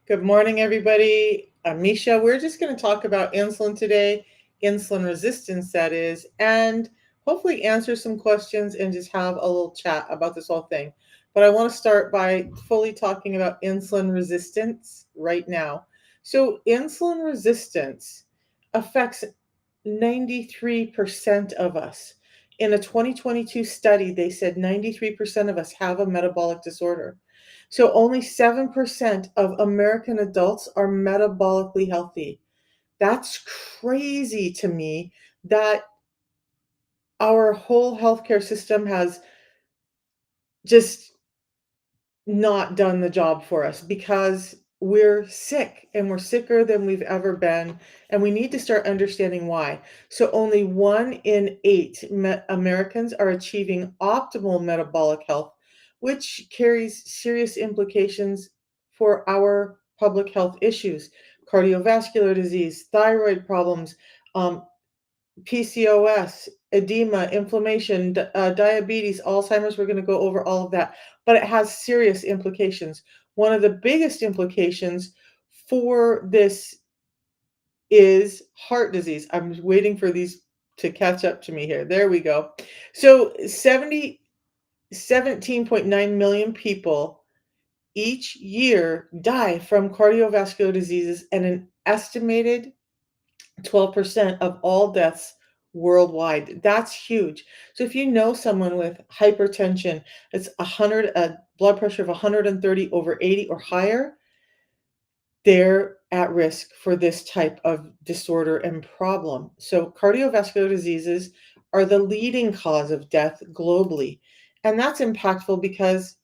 Good morning, everybody. I'm Misha. We're just going to talk about insulin today, insulin resistance, that is, and hopefully answer some questions and just have a little chat about this whole thing. But I want to start by fully talking about insulin resistance right now. So, insulin resistance affects 93% of us. In a 2022 study, they said 93% of us have a metabolic disorder. So only 7% of American adults are metabolically healthy. That's crazy to me that our whole healthcare system has just not done the job for us because we're sick and we're sicker than we've ever been, and we need to start understanding why. So only 1 in 8 Americans are achieving optimal metabolic health, which carries serious implications for our public health issues: cardiovascular disease, thyroid problems, um, PCOS, edema, inflammation, diabetes, Alzheimer's. We're going to go over all of that, but it has serious implications. One of the biggest implications for this is heart disease. I'm waiting for these to catch up to me here. There we go. So 17.9 million people each year die from cardiovascular diseases, and an estimated 12% of all deaths worldwide. That's huge. So if you know someone with hypertension, it's 100, a blood pressure of 130 over 80 or higher, they're at risk for this type of disorder and problem. So cardiovascular diseases are the leading cause of death globally. And that's impactful because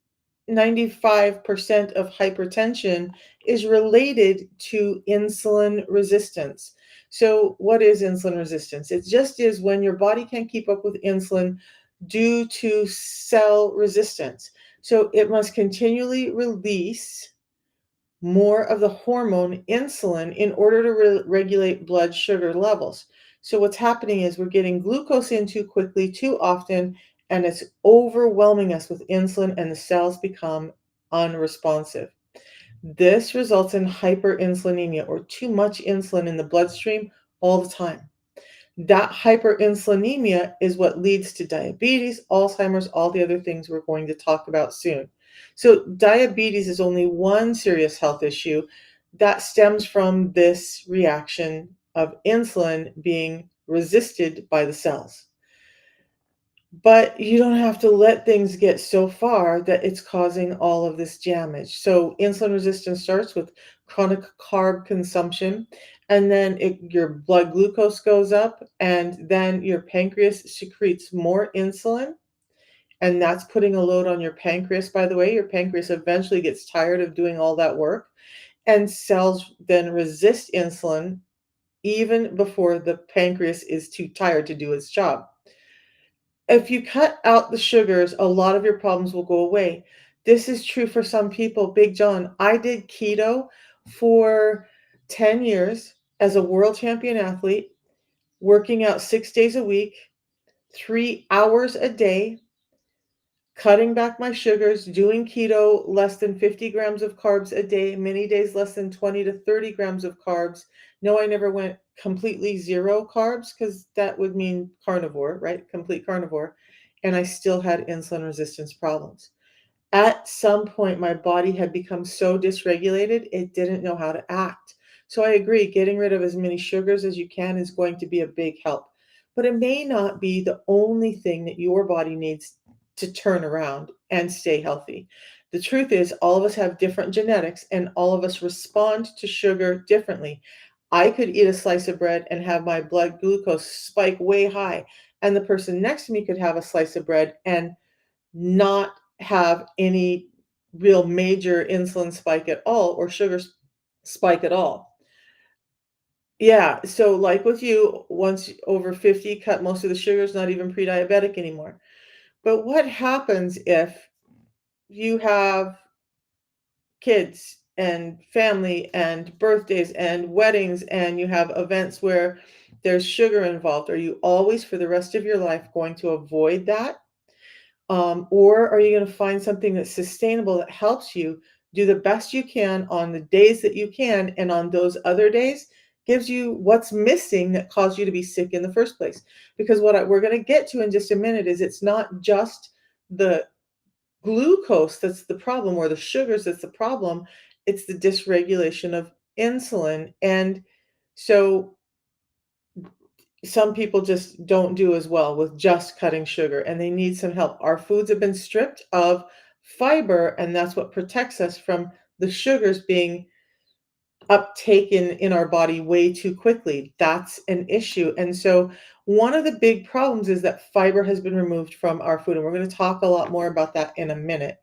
95% of hypertension is related to insulin resistance. So, what is insulin resistance? It just is when your body can't keep up with insulin due to cell resistance. So, it must continually release more of the hormone insulin in order to regulate blood sugar levels. So, what's happening is we're getting glucose in too quickly, too often, and it's overwhelming us with insulin, and the cells become unresponsive. This results in hyperinsulinemia, or too much insulin in the bloodstream all the time. That hyperinsulinemia is what leads to diabetes, Alzheimer's, all the other things we're going to talk about soon. So, diabetes is only one serious health issue that stems from this reaction of insulin being resisted by the cells. But you don't have to let things get so far that it's causing all of this damage. So insulin resistance starts with chronic carb consumption, and then your blood glucose goes up, and then your pancreas secretes more insulin, and that's putting a load on your pancreas. By the way, your pancreas eventually gets tired of doing all that work, and cells then resist insulin even before the pancreas is too tired to do its job. If you cut out the sugars, a lot of your problems will go away. This is true for some people. Big John, I did keto for 10 years as a world champion athlete, working out 6 days a week, 3 hours a day, cutting back my sugars, doing keto, less than 50 grams of carbs a day, many days less than 20 to 30 grams of carbs. No, I never went completely zero carbs because that would mean carnivore, right? Complete carnivore. And I still had insulin resistance problems. At some point, my body had become so dysregulated, it didn't know how to act. So I agree, getting rid of as many sugars as you can is going to be a big help. But it may not be the only thing that your body needs to turn around and stay healthy. The truth is, all of us have different genetics, and all of us respond to sugar differently. I could eat a slice of bread and have my blood glucose spike way high, and the person next to me could have a slice of bread and not have any real major insulin spike at all, or sugar spike at all. Yeah, so like with you, once over 50, cut most of the sugars, not even pre-diabetic anymore. But what happens if you have kids and family and birthdays and weddings, and you have events where there's sugar involved? Are you always, for the rest of your life, going to avoid that? Or are you going to find something that's sustainable that helps you do the best you can on the days that you can, and on those other days gives you what's missing that caused you to be sick in the first place. Because we're going to get to in just a minute is it's not just the glucose that's the problem or the sugars that's the problem, it's the dysregulation of insulin. And so some people just don't do as well with just cutting sugar and they need some help. Our foods have been stripped of fiber, and that's what protects us from the sugars being uptaken in our body way too quickly. That's an issue. And so, one of the big problems is that fiber has been removed from our food. And we're going to talk a lot more about that in a minute.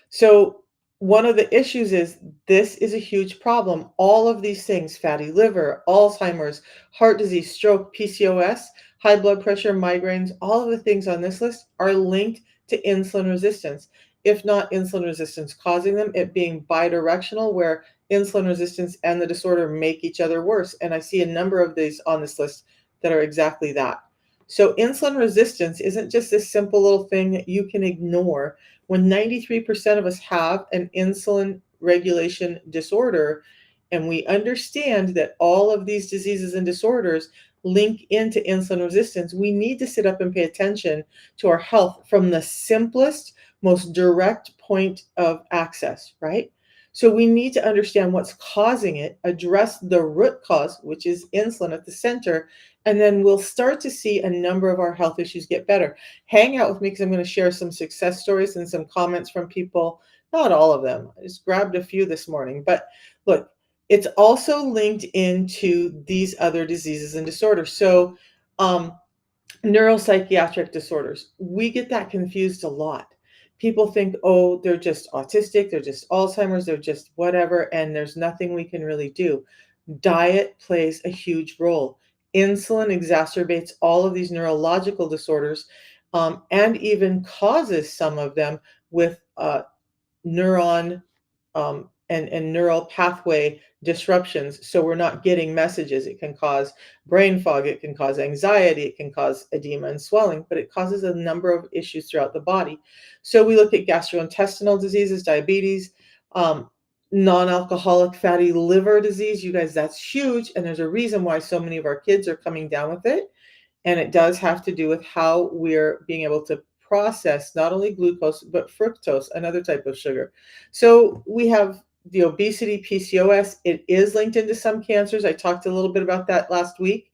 So, one of the issues is this is a huge problem. All of these things, fatty liver, Alzheimer's, heart disease, stroke, PCOS, high blood pressure, migraines, all of the things on this list are linked to insulin resistance. If not insulin resistance causing them, it being bidirectional, where insulin resistance and the disorder make each other worse. And I see a number of these on this list that are exactly that. So, insulin resistance isn't just this simple little thing that you can ignore. When 93% of us have an insulin regulation disorder, and we understand that all of these diseases and disorders link into insulin resistance, we need to sit up and pay attention to our health from the simplest, most direct point of access, right? So we need to understand what's causing it, address the root cause, which is insulin at the center, and then we'll start to see a number of our health issues get better. Hang out with me because I'm going to share some success stories and some comments from people. Not all of them. I just grabbed a few this morning. But look, it's also linked into these other diseases and disorders. So, neuropsychiatric disorders, we get that confused a lot. People think, oh, they're just autistic, they're just Alzheimer's, they're just whatever, and there's nothing we can really do. Diet plays a huge role. Insulin exacerbates all of these neurological disorders, and even causes some of them with neuron and neural pathway disruptions. So we're not getting messages. It can cause brain fog, it can cause anxiety, it can cause edema and swelling, but it causes a number of issues throughout the body. So we look at gastrointestinal diseases, diabetes, non-alcoholic fatty liver disease. You guys, that's huge. And there's a reason why so many of our kids are coming down with it. And it does have to do with how we're being able to process not only glucose, but fructose, another type of sugar. So we have the obesity, PCOS. It is linked into some cancers. I talked a little bit about that last week.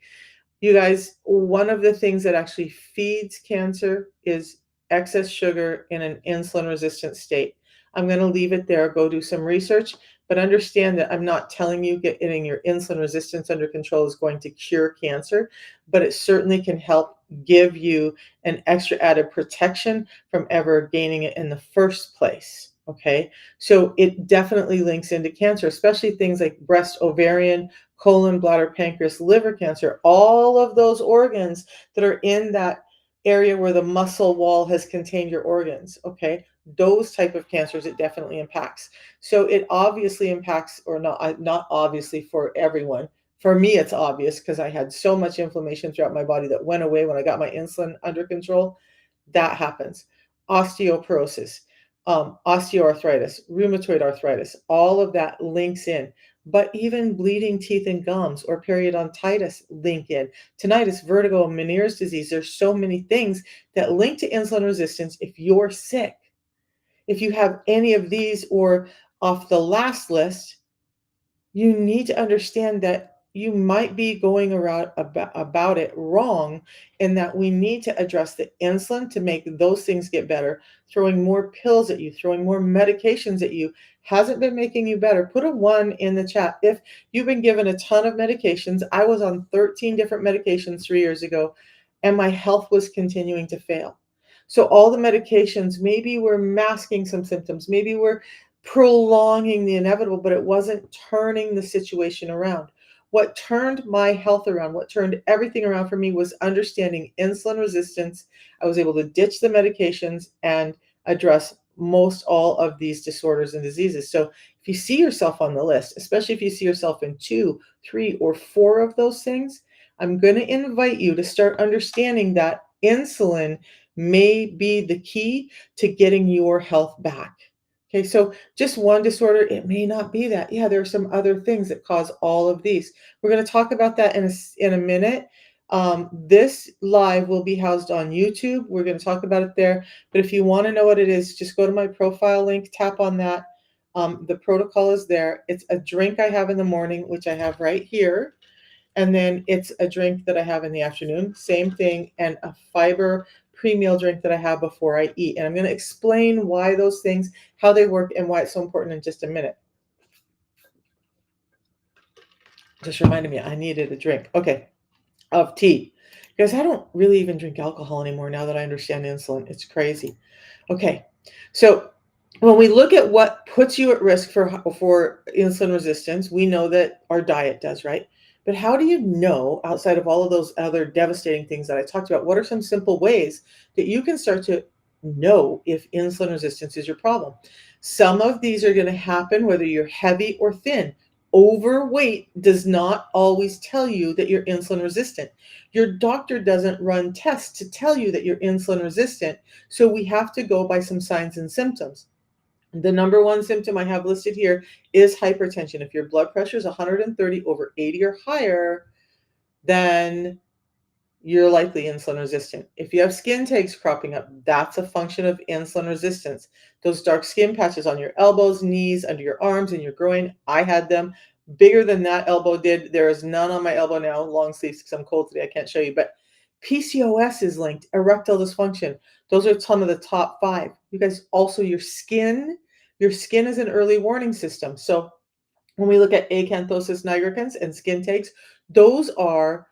You guys, one of the things that actually feeds cancer is excess sugar in an insulin resistant state. I'm going to leave it there, go do some research, but understand that I'm not telling you getting your insulin resistance under control is going to cure cancer, but it certainly can help give you an extra added protection from ever gaining it in the first place. Okay, so it definitely links into cancer, especially things like breast, ovarian, colon, bladder, pancreas, liver cancer, all of those organs that are in that area where the muscle wall has contained your organs. Okay, those type of cancers it definitely impacts. So it obviously impacts, or not obviously for everyone. For me, it's obvious because I had so much inflammation throughout my body that went away when I got my insulin under control. That happens. Osteoporosis, osteoarthritis, rheumatoid arthritis, all of that links in. But even bleeding teeth and gums or periodontitis link in. Tinnitus, vertigo, Meniere's disease. There's so many things that link to insulin resistance if you're sick. If you have any of these or off the last list, you need to understand that you might be going around about it wrong, and that we need to address the insulin to make those things get better. Throwing more pills at you, throwing more medications at you hasn't been making you better. Put a 1 in the chat if you've been given a ton of medications. I was on 13 different medications 3 years ago, and my health was continuing to fail. So all the medications, maybe we're masking some symptoms, maybe we're prolonging the inevitable, but it wasn't turning the situation around. What turned my health around, what turned everything around for me was understanding insulin resistance. I was able to ditch the medications and address most all of these disorders and diseases. So if you see yourself on the list, especially if you see yourself in 2, 3, or 4 of those things, I'm going to invite you to start understanding that insulin may be the key to getting your health back. Okay, so just one disorder, it may not be that. Yeah, there are some other things that cause all of these. We're going to talk about that in a minute. This live will be housed on YouTube. We're going to talk about it there. But if you want to know what it is, just go to my profile link, tap on that. The protocol is there. It's a drink I have in the morning, which I have right here. And then it's a drink that I have in the afternoon, same thing, and a fiber pre-meal drink that I have before I eat. And I'm going to explain why those things, how they work, and why it's so important in just a minute. Just reminded me I needed a drink. Okay, of tea. Because I don't really even drink alcohol anymore now that I understand insulin. It's crazy. Okay, so when we look at what puts you at risk for insulin resistance, we know that our diet does, right? But how do you know, outside of all of those other devastating things that I talked about, what are some simple ways that you can start to know if insulin resistance is your problem? Some of these are going to happen whether you're heavy or thin. Overweight does not always tell you that you're insulin resistant. Your doctor doesn't run tests to tell you that you're insulin resistant. So we have to go by some signs and symptoms. The number one symptom I have listed here is hypertension. If your blood pressure is 130 over 80 or higher, then you're likely insulin resistant. If you have skin tags cropping up, that's a function of insulin resistance. Those dark skin patches on your elbows, knees, under your arms, and your groin, I had them bigger than that elbow did. There is none on my elbow now, long sleeves because I'm cold today. I can't show you, but PCOS is linked, erectile dysfunction. Those are some of the top 5. You guys, also your skin is an early warning system. So when we look at acanthosis nigricans and skin tags, those are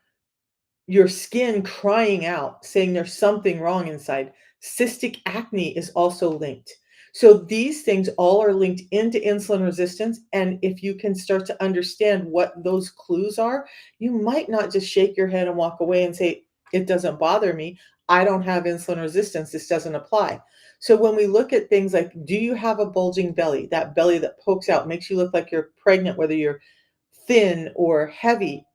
your skin crying out, saying there's something wrong inside. Cystic acne is also linked. So these things all are linked into insulin resistance. And if you can start to understand what those clues are, you might not just shake your head and walk away and say, it doesn't bother me. I don't have insulin resistance. This doesn't apply. So when we look at things like, do you have a bulging belly? That belly that pokes out makes you look like you're pregnant, whether you're thin or heavy,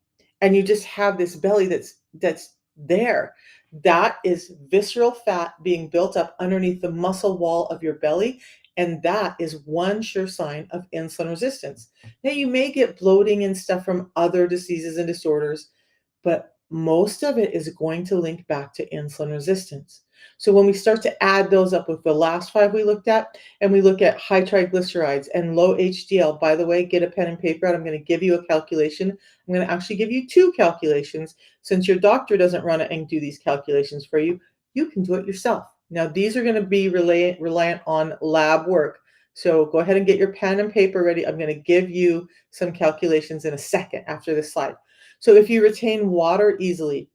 and you just have this belly that's there. That is visceral fat being built up underneath the muscle wall of your belly, and that is one sure sign of insulin resistance. Now you may get bloating and stuff from other diseases and disorders, but most of it is going to link back to insulin resistance. So when we start to add those up with the last 5 we looked at, and we look at high triglycerides and low HDL, by the way, get a pen and paper out. I'm going to give you a calculation. I'm going to actually give you 2 calculations. Since your doctor doesn't run it and do these calculations for you, you can do it yourself. Now, these are going to be reliant on lab work. So go ahead and get your pen and paper ready. I'm going to give you some calculations in a second after this slide. So if you retain water easily,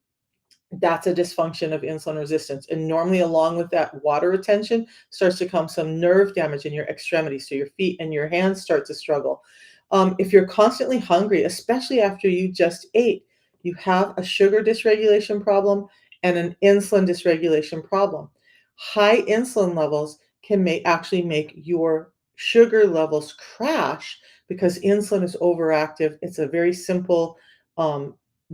that's a dysfunction of insulin resistance. And normally along with that water retention starts to come some nerve damage in your extremities. So your feet and your hands start to struggle. If you're constantly hungry, especially after you just ate, you have a sugar dysregulation problem and an insulin dysregulation problem. High insulin levels can actually make your sugar levels crash because insulin is overactive. It's a very simple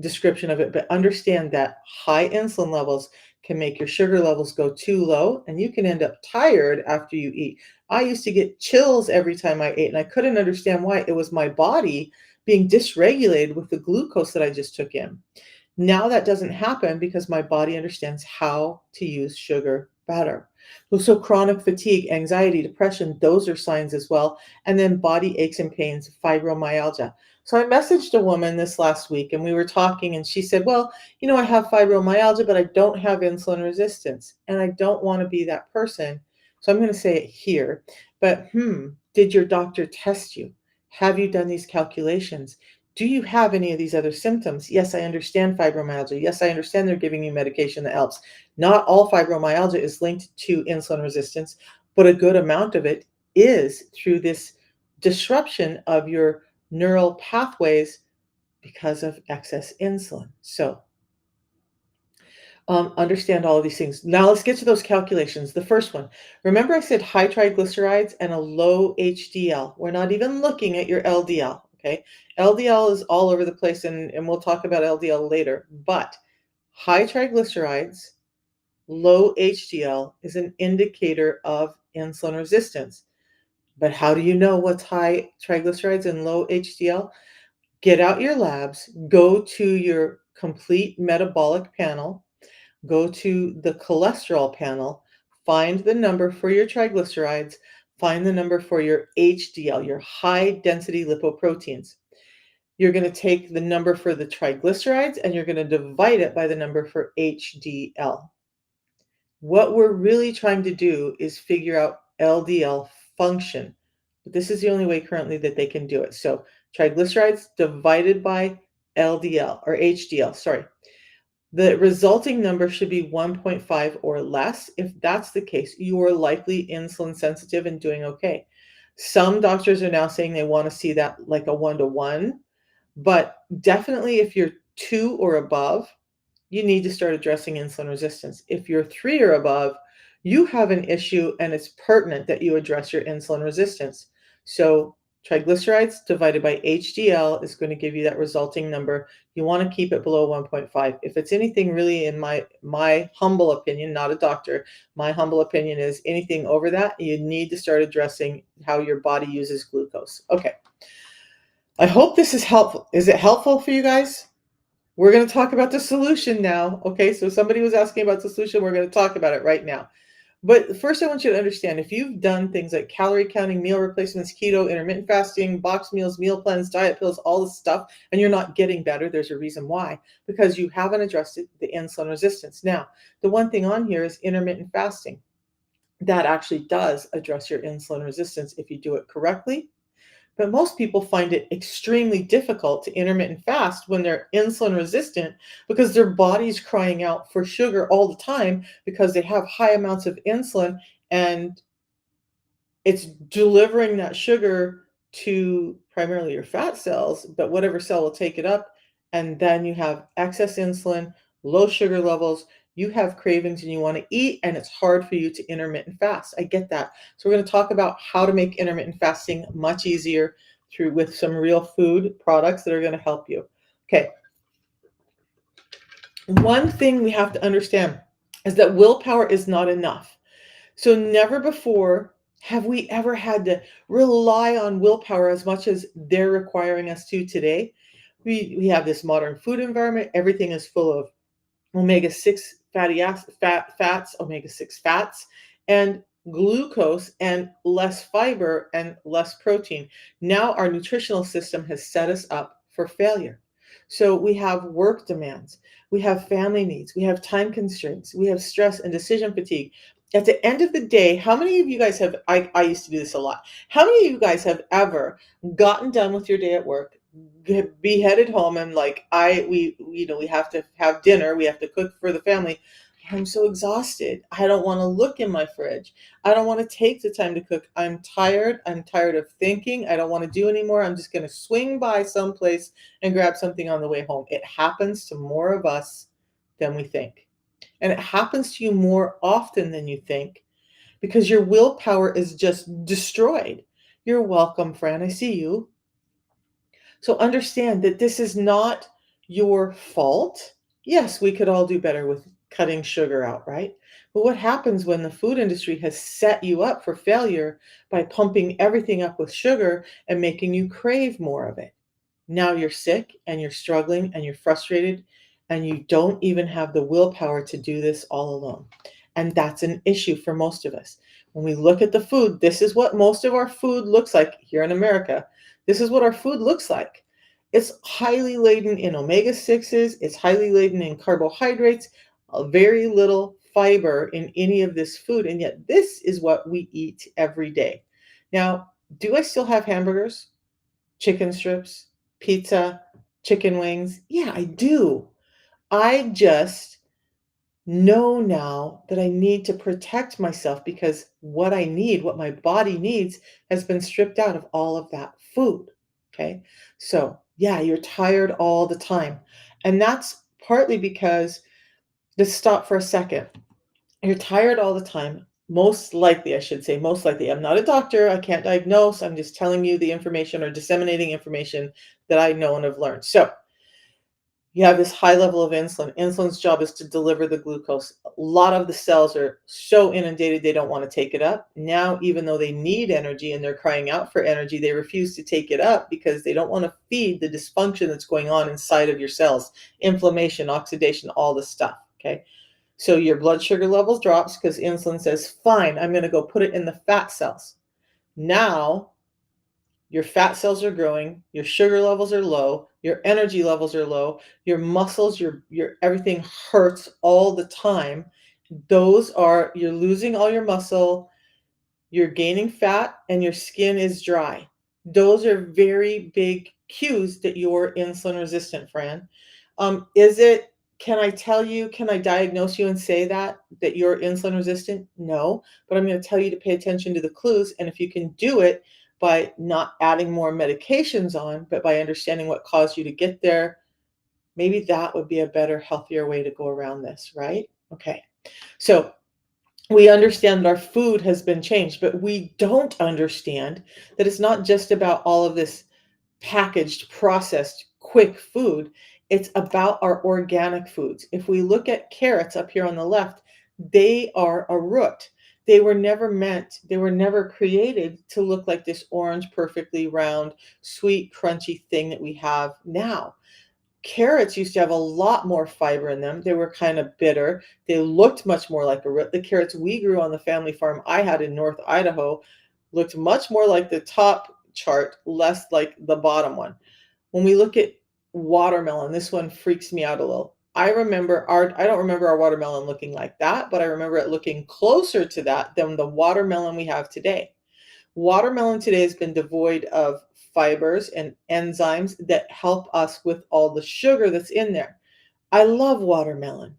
description of it, but understand that high insulin levels can make your sugar levels go too low, and you can end up tired after you eat. I used to get chills every time I ate, and I couldn't understand why. It was my body being dysregulated with the glucose that I just took in. Now that doesn't happen because my body understands how to use sugar better. So chronic fatigue, anxiety, depression, those are signs as well. And then body aches and pains, fibromyalgia. So I messaged a woman this last week and we were talking and she said, well, I have fibromyalgia, but I don't have insulin resistance. And I don't want to be that person. So I'm going to say it here. But did your doctor test you? Have you done these calculations? Do you have any of these other symptoms? Yes, I understand fibromyalgia. Yes, I understand they're giving you medication that helps. Not all fibromyalgia is linked to insulin resistance, but a good amount of it is through this disruption of your neural pathways because of excess insulin. So understand all of these things. Now let's get to those calculations. The first one, remember I said high triglycerides and a low HDL. We're not even looking at your LDL, okay? LDL is all over the place, and we'll talk about LDL later, but high triglycerides, low HDL is an indicator of insulin resistance. But how do you know what's high triglycerides and low HDL? Get out your labs, go to your complete metabolic panel, go to the cholesterol panel, find the number for your triglycerides, find the number for your HDL, your high density lipoproteins. You're going to take the number for the triglycerides and you're going to divide it by the number for HDL. What we're really trying to do is figure out LDL function. But this is the only way currently that they can do it. So triglycerides divided by LDL or HDL, sorry. The resulting number should be 1.5 or less. If that's the case, you are likely insulin sensitive and doing okay. Some doctors are now saying they want to see that like a 1-to-1, but definitely if you're 2 or above, you need to start addressing insulin resistance. If you're 3 or above, you have an issue and it's pertinent that you address your insulin resistance. So triglycerides divided by HDL is going to give you that resulting number. You want to keep it below 1.5. If it's anything really, in my humble opinion, not a doctor, my humble opinion is anything over that, you need to start addressing how your body uses glucose. Okay. I hope this is helpful. Is it helpful for you guys? We're going to talk about the solution now. Okay, so somebody was asking about the solution. We're going to talk about it right now. But first, I want you to understand, if you've done things like calorie counting, meal replacements, keto, intermittent fasting, box meals, meal plans, diet pills, all this stuff, and you're not getting better, there's a reason why, because you haven't addressed the insulin resistance. Now, the one thing on here is intermittent fasting. That actually does address your insulin resistance if you do it correctly. But most people find it extremely difficult to intermittent fast when they're insulin resistant because their body's crying out for sugar all the time because they have high amounts of insulin and it's delivering that sugar to primarily your fat cells, but whatever cell will take it up. And then you have excess insulin, low sugar levels, you have cravings and you want to eat, and it's hard for you to intermittent fast. I get that. So we're going to talk about how to make intermittent fasting much easier through with some real food products that are going to help you. Okay. One thing we have to understand is that willpower is not enough. So never before have we ever had to rely on willpower as much as they're requiring us to today. We have this modern food environment. Everything is full of omega-6 fats, omega-6 fats, and glucose, and less fiber and less protein. Now our nutritional system has set us up for failure. So we have work demands, we have family needs, we have time constraints, we have stress and decision fatigue. At the end of the day, how many of you guys have, I used to do this a lot. How many of you guys have ever gotten done with your day at work, be headed home, and like we have to have dinner, we have to cook for the family. I'm so exhausted. I don't want to look in my fridge. I don't want to take the time to cook. I'm tired. I'm tired of thinking. I don't want to do anymore. I'm just going to swing by someplace and grab something on the way home. It happens to more of us than we think. And it happens to you more often than you think because your willpower is just destroyed. You're welcome, friend. I see you. So understand that this is not your fault. Yes, we could all do better with cutting sugar out, right? But what happens when the food industry has set you up for failure by pumping everything up with sugar and making you crave more of it? Now you're sick and you're struggling and you're frustrated and you don't even have the willpower to do this all alone. And that's an issue for most of us. When we look at the food, this is what most of our food looks like here in America. This is what our food looks like. It's highly laden in omega-6s, it's highly laden in carbohydrates, very little fiber in any of this food, and yet this is what we eat every day. Now, do I still have hamburgers, chicken strips, pizza, chicken wings? Yeah, I do. I just know now that I need to protect myself because what I need, what my body needs, has been stripped out of all of that food. Okay. So, yeah, you're tired all the time. And that's partly because, let's stop for a second. You're tired all the time. Most likely, I should say, most likely. I'm not a doctor. I can't diagnose. I'm just telling you the information or disseminating information that I know and have learned. So, You have this high level of insulin. Insulin's job is to deliver the glucose. A lot of the cells are so inundated they don't want to take it up. Now, even though they need energy and they're crying out for energy, they refuse to take it up because they don't want to feed the dysfunction that's going on inside of your cells, inflammation, oxidation, all the stuff. Okay. So your blood sugar levels drops because insulin says, fine, I'm going to go put it in the fat cells. Now your fat cells are growing, your sugar levels are low, your energy levels are low, your muscles, your everything hurts all the time. Those are You're losing all your muscle, you're gaining fat, and your skin is dry. Those are very big cues that you're insulin resistant, Fran. Is it, can I tell you, can I diagnose you and say that you're insulin resistant? No, but I'm going to tell you to pay attention to the clues. And if you can do it by not adding more medications on, but by understanding what caused you to get there, maybe that would be a better, healthier way to go around this, right? Okay. So we understand that our food has been changed, but we don't understand that it's not just about all of this packaged, processed, quick food. It's about our organic foods. If we look at carrots up here on the left, they are a root. They were never created to look like this orange, perfectly round, sweet, crunchy thing that we have now. Carrots used to have a lot more fiber in them. They were kind of bitter. They looked much more like a root. The carrots we grew on the family farm I had in North Idaho looked much more like the top chart, less like the bottom one. When we look at watermelon, this one freaks me out a little. I don't remember our watermelon looking like that, but I remember it looking closer to that than the watermelon we have today. Watermelon today has been devoid of fibers and enzymes that help us with all the sugar that's in there. I love watermelon,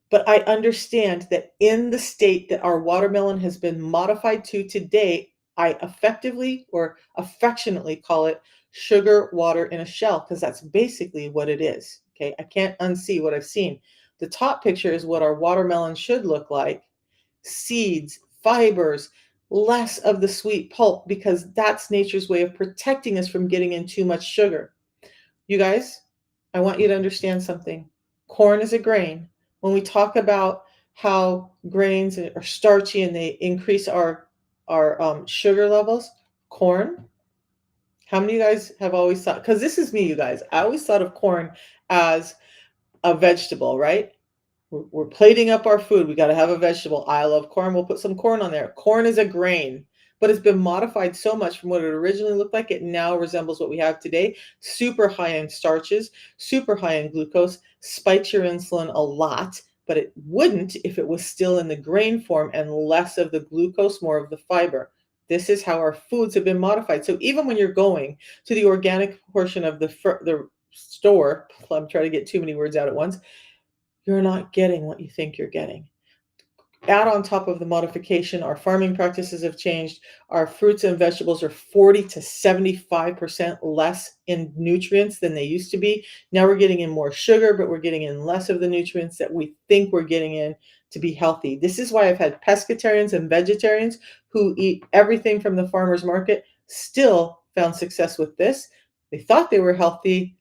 but I understand that in the state that our watermelon has been modified to today, I effectively or affectionately call it sugar water in a shell because that's basically what it is. Okay, I can't unsee what I've seen. The top picture is what our watermelon should look like: seeds, fibers, less of the sweet pulp, because that's nature's way of protecting us from getting in too much sugar. You guys, I want you to understand something. Corn is a grain. When we talk about how grains are starchy and they increase our sugar levels, corn. How many of you guys have always thought? Because this is me, you guys. I always thought of corn as a vegetable, right? We're plating up our food. We got to have a vegetable. I love corn. We'll put some corn on there. Corn is a grain, but it's been modified so much from what it originally looked like. It now resembles what we have today. Super high in starches, super high in glucose, spikes your insulin a lot, but it wouldn't if it was still in the grain form and less of the glucose, more of the fiber. This is how our foods have been modified. So even when you're going to the organic portion of the store, I'm trying to get too many words out at once, you're not getting what you think you're getting. Add on top of the modification, our farming practices have changed. Our fruits and vegetables are 40 to 75% less in nutrients than they used to be. Now we're getting in more sugar, but we're getting in less of the nutrients that we think we're getting in to be healthy. This is why I've had pescatarians and vegetarians who eat everything from the farmer's market still found success with this. They thought they were healthy,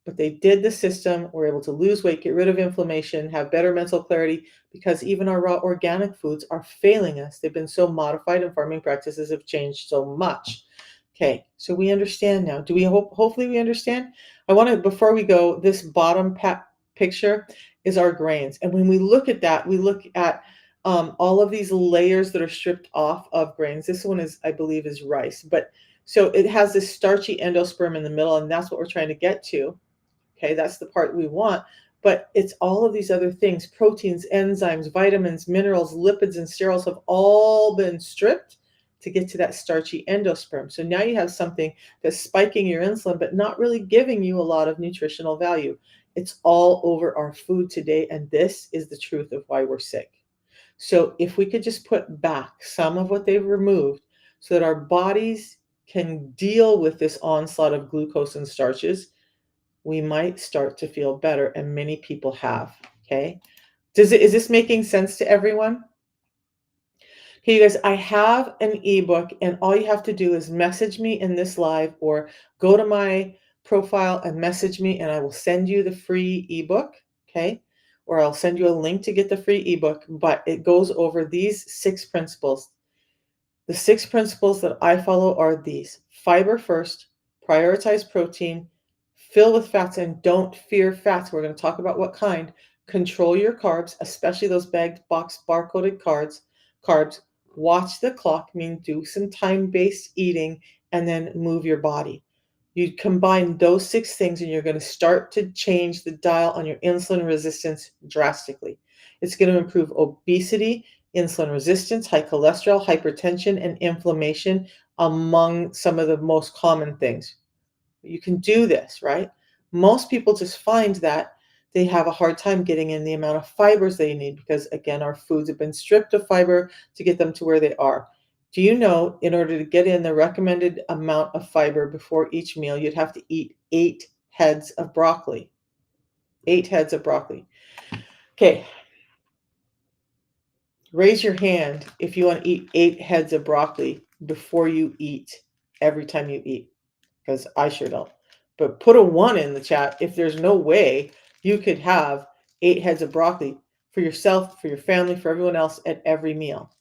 but they did the system, were able to lose weight, get rid of inflammation, have better mental clarity, because even our raw organic foods are failing us. They've been so modified and farming practices have changed so much. Okay, so we understand now. Do we hopefully we understand? I want to, before we go, this bottom picture is our grains. And when we look at that, we look at all of these layers that are stripped off of grains. This one is, I believe, is rice. But so it has this starchy endosperm in the middle, and that's what we're trying to get to. Okay, that's the part we want. But it's all of these other things: proteins, enzymes, vitamins, minerals, lipids, and sterols have all been stripped to get to that starchy endosperm. So now you have something that's spiking your insulin, but not really giving you a lot of nutritional value. It's all over our food today. And this is the truth of why we're sick. So if we could just put back some of what they've removed so that our bodies can deal with this onslaught of glucose and starches, we might start to feel better, and many people have. Okay, is this making sense to everyone? Okay, you guys, I have an ebook, and all you have to do is message me in this live or go to my profile and message me, and I will send you the free ebook, okay? Or I'll send you a link to get the free ebook, but it goes over these 6 principles. The 6 principles that I follow are these: fiber first, prioritize protein, fill with fats, and don't fear fats. We're going to talk about what kind. Control your carbs, especially those bagged box barcoded carbs. Watch the clock, mean do some time-based eating, and then move your body. You combine those 6 things and you're going to start to change the dial on your insulin resistance drastically. It's going to improve obesity, insulin resistance, high cholesterol, hypertension, and inflammation, among some of the most common things. You can do this, right? Most people just find that they have a hard time getting in the amount of fibers they need because, again, our foods have been stripped of fiber to get them to where they are. Do you know, in order to get in the recommended amount of fiber before each meal, you'd have to eat 8 heads of broccoli? 8 heads of broccoli. Okay, raise your hand if you want to eat 8 heads of broccoli before you eat every time you eat, because I sure don't. But put a 1 in the chat if there's no way you could have 8 heads of broccoli for yourself, for your family, for everyone else at every meal.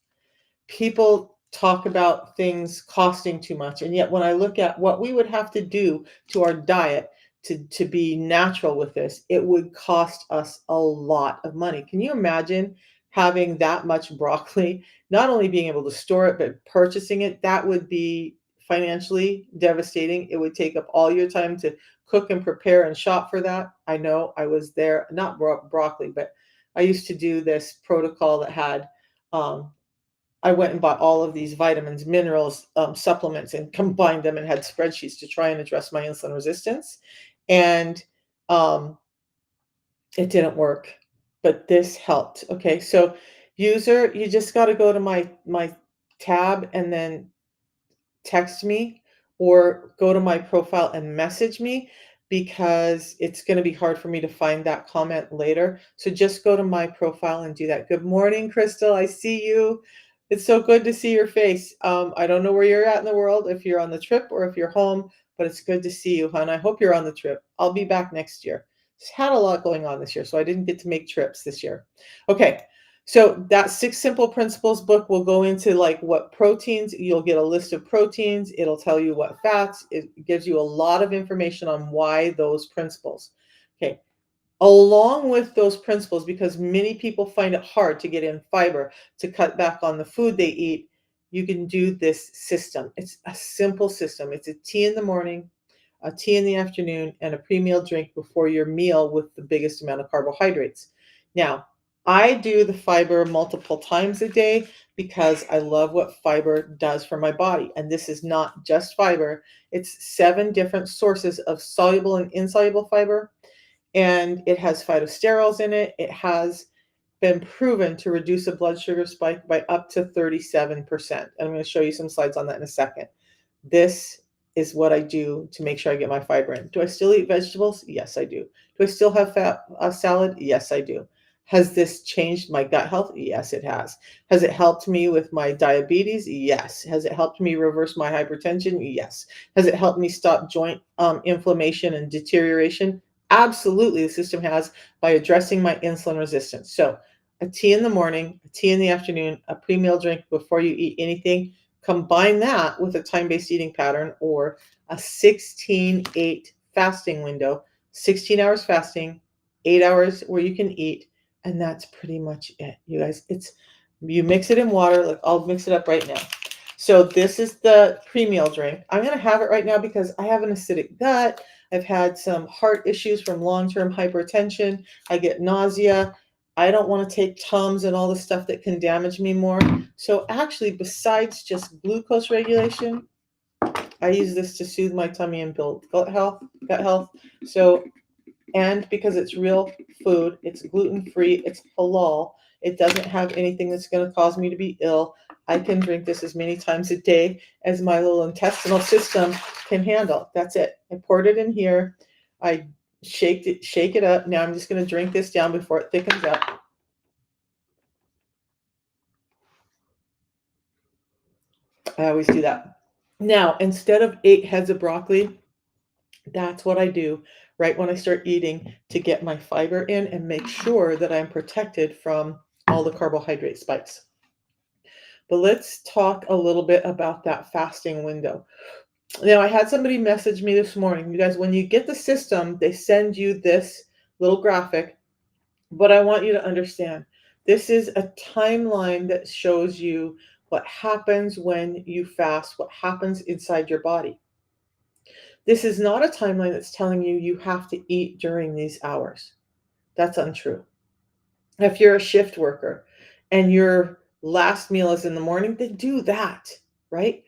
People talk about things costing too much. And yet, when I look at what we would have to do to our diet to be natural with this, it would cost us a lot of money. Can you imagine having that much broccoli, not only being able to store it, but purchasing it? That would be financially devastating. It would take up all your time to cook and prepare and shop for that. I know I was there, not broccoli, but I used to do this protocol that had I went and bought all of these vitamins, minerals, supplements, and combined them and had spreadsheets to try and address my insulin resistance. And um, it didn't work, but this helped. Okay, so user, you just got to go to my tab and then text me or go to my profile and message me because it's going to be hard for me to find that comment later. So just go to my profile and do that. Good morning, Crystal. I see you. It's so good to see your face. I don't know where you're at in the world, if you're on the trip or if you're home, but it's good to see you, hon. I hope you're on the trip. I'll be back next year. Just had a lot going on this year, so I didn't get to make trips this year. Okay, so that 6 simple principles book will go into like what proteins, you'll get a list of proteins. It'll tell you what fats. It gives you a lot of information on why those principles. Okay. Along with those principles, because many people find it hard to get in fiber, to cut back on the food they eat, you can do this system. It's a simple system. It's a tea in the morning, a tea in the afternoon, and a pre-meal drink before your meal with the biggest amount of carbohydrates. Now, I do the fiber multiple times a day because I love what fiber does for my body. And this is not just fiber, it's 7 different sources of soluble and insoluble fiber. And it has phytosterols in it. It has been proven to reduce a blood sugar spike by up to 37%. And I'm going to show you some slides on that in a second. This is what I do to make sure I get my fiber in. Do I still eat vegetables? Yes, I do. Do I still have salad? Yes, I do. Has this changed my gut health? Yes, it has. Has it helped me with my diabetes? Yes. Has it helped me reverse my hypertension? Yes. Has it helped me stop joint inflammation and deterioration? Absolutely, the system has, by addressing my insulin resistance. So a tea in the morning, a tea in the afternoon, a pre-meal drink before you eat anything. Combine that with a time-based eating pattern or a 16-8 fasting window, 16 hours fasting, 8 hours where you can eat, and that's pretty much it, you guys. You mix it in water, like I'll mix it up right now. So this is the pre-meal drink. I'm going to have it right now because I have an acidic gut. I've had some heart issues from long-term hypertension. I get nausea. I don't want to take Tums and all the stuff that can damage me more. So actually, besides just glucose regulation, I use this to soothe my tummy and build gut health. So, and because it's real food, it's gluten-free, it's halal, it doesn't have anything that's going to cause me to be ill. I can drink this as many times a day as my little intestinal system can handle. That's it. I poured it in here. I shake it up. Now I'm just going to drink this down before it thickens up. I always do that. Now, instead of 8 heads of broccoli, That's what I do right when I start eating to get my fiber in and make sure that I'm protected from all the carbohydrate spikes. But let's talk a little bit about that fasting window. Now, I had somebody message me this morning. You guys, when you get the system, they send you this little graphic, but I want you to understand this is a timeline that shows you what happens when you fast, what happens inside your body. This is not a timeline that's telling you you have to eat during these hours. That's untrue. If you're a shift worker and your last meal is in the morning, then do that, right?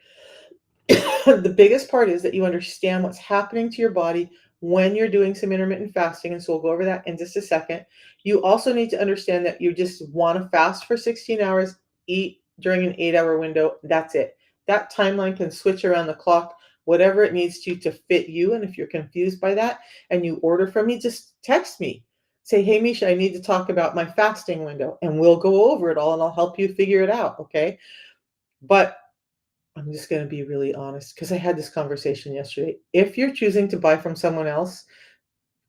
The biggest part is that you understand what's happening to your body when you're doing some intermittent fasting. And so we'll go over that in just a second. You also need to understand that you just want to fast for 16 hours, eat during an 8-hour window. That's it. That timeline can switch around the clock, whatever it needs to fit you. And if you're confused by that and you order from me, just text me. Say, hey, Misha, I need to talk about my fasting window, and we'll go over it all and I'll help you figure it out. Okay. But I'm just going to be really honest because I had this conversation yesterday. If you're choosing to buy from someone else,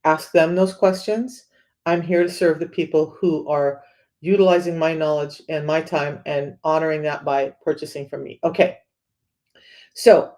ask them those questions. I'm here to serve the people who are utilizing my knowledge and my time and honoring that by purchasing from me. Okay. So,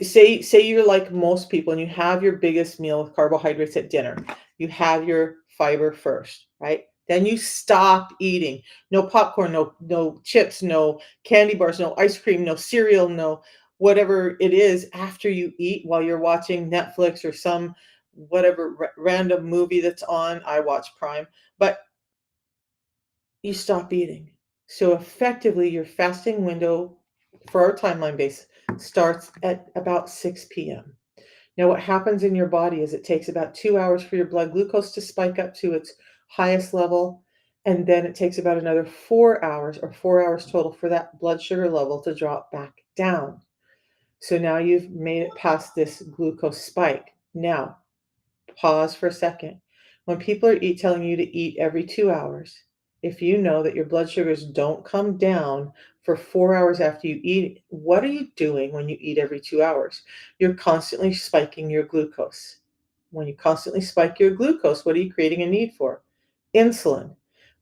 say you're like most people and you have your biggest meal with carbohydrates at dinner. You have your fiber first, right? Then you stop eating. No popcorn, no chips, no candy bars, no ice cream, no cereal, no whatever it is after you eat while you're watching Netflix or some whatever random movie that's on. I watch Prime, but you stop eating. So effectively, your fasting window for our timeline base starts at about 6 p.m. Now, what happens in your body is it takes about 2 hours for your blood glucose to spike up to its highest level. And then it takes about another 4 hours or 4 hours total for that blood sugar level to drop back down. So now you've made it past this glucose spike. Now, pause for a second. When people are telling you to eat every 2 hours, if you know that your blood sugars don't come down for 4 hours after you eat, what are you doing when you eat every 2 hours? You're constantly spiking your glucose. When you constantly spike your glucose, what are you creating a need for? Insulin.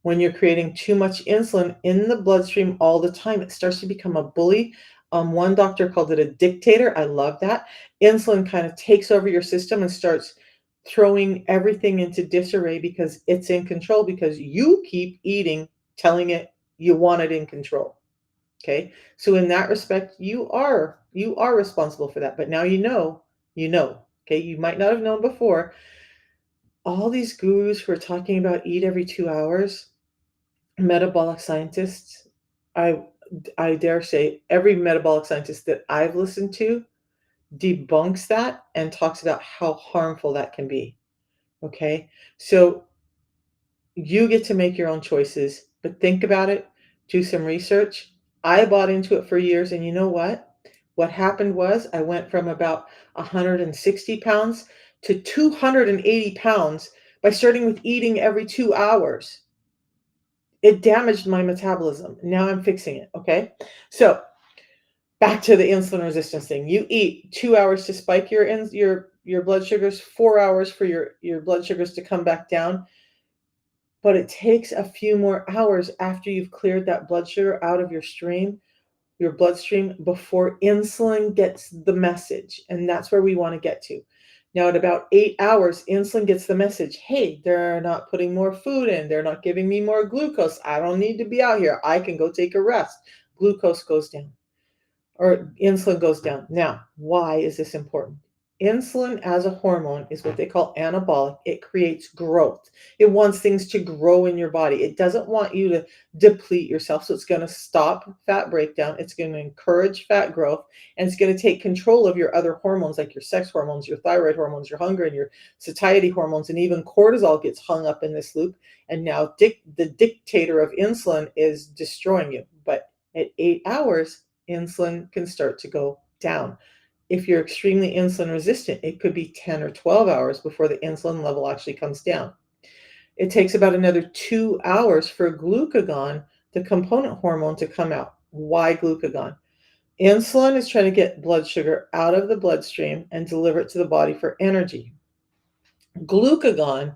When you're creating too much insulin in the bloodstream all the time, it starts to become a bully. One doctor called it a dictator. I love that. Insulin kind of takes over your system and starts throwing everything into disarray because it's in control because you keep eating, telling it you want it in control. Okay. So in that respect, you are responsible for that. But now you know. Okay. You might not have known before. All these gurus who are talking about eat every 2 hours, metabolic scientists, I I dare say every metabolic scientist that I've listened to debunks that and talks about how harmful that can be. Okay. So you get to make your own choices, but think about it, do some research. I bought into it for years, and you know what? What happened was I went from about 160 pounds to 280 pounds by starting with eating every 2 hours. It damaged my metabolism. Now I'm fixing it. Okay. So back to the insulin resistance thing. You eat 2 hours to spike your blood sugars, 4 hours for your blood sugars to come back down. But it takes a few more hours after you've cleared that blood sugar out of your bloodstream before insulin gets the message. And that's where we want to get to. Now, at about 8 hours, insulin gets the message, hey, they're not putting more food in. They're not giving me more glucose. I don't need to be out here. I can go take a rest. Glucose goes down or insulin goes down. Now, why is this important? Insulin as a hormone is what they call anabolic. It creates growth. It wants things to grow in your body. It doesn't want you to deplete yourself. So it's going to stop fat breakdown. It's going to encourage fat growth. And it's going to take control of your other hormones, like your sex hormones, your thyroid hormones, your hunger, and your satiety hormones. And even cortisol gets hung up in this loop. And now the dictator of insulin is destroying you. But at 8 hours, insulin can start to go down. If you're extremely insulin resistant, it could be 10 or 12 hours before the insulin level actually comes down. It takes about another 2 hours for glucagon, the component hormone, to come out. Why glucagon? Insulin is trying to get blood sugar out of the bloodstream and deliver it to the body for energy. Glucagon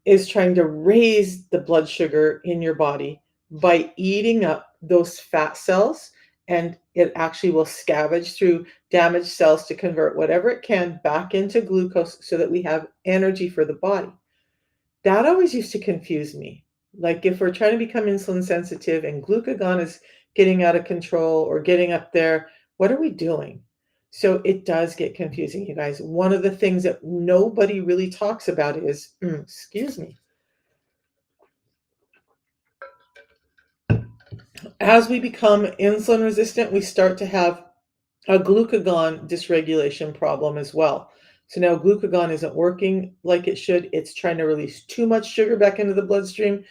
is trying to raise the blood sugar in your body by eating up those fat cells, and it actually will scavenge through damaged cells to convert whatever it can back into glucose so that we have energy for the body. That always used to confuse me. Like if we're trying to become insulin sensitive and glucagon is getting out of control or getting up there, what are we doing? So it does get confusing, you guys. One of the things that nobody really talks about is, excuse me, as we become insulin resistant, we start to have a glucagon dysregulation problem as well. So now glucagon isn't working like it should. It's trying to release too much sugar back into the bloodstream.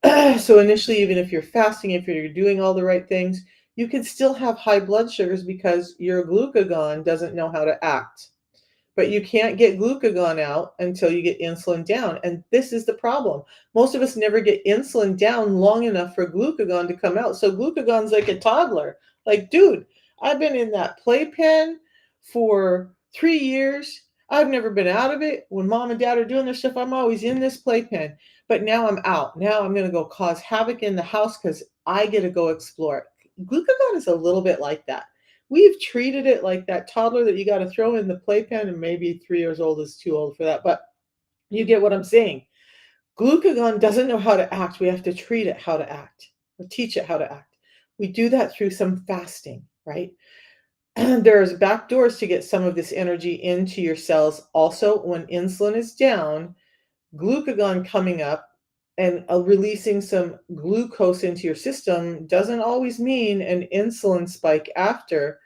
So initially, even if you're fasting, if you're doing all the right things, you can still have high blood sugars because your glucagon doesn't know how to act. But you can't get glucagon out until you get insulin down. And this is the problem. Most of us never get insulin down long enough for glucagon to come out. So glucagon's like a toddler. Like, dude, I've been in that playpen for 3 years. I've never been out of it. When mom and dad are doing their stuff, I'm always in this playpen. But now I'm out. Now I'm going to go cause havoc in the house because I get to go explore it. Glucagon is a little bit like that. We've treated it like that toddler that you got to throw in the playpen, and maybe 3 years old is too old for that, but you get what I'm saying. Glucagon doesn't know how to act. We have to treat it how to act or teach it how to act. We do that through some fasting, right? And there's back doors to get some of this energy into your cells. Also, when insulin is down, glucagon coming up and releasing some glucose into your system doesn't always mean an insulin spike after,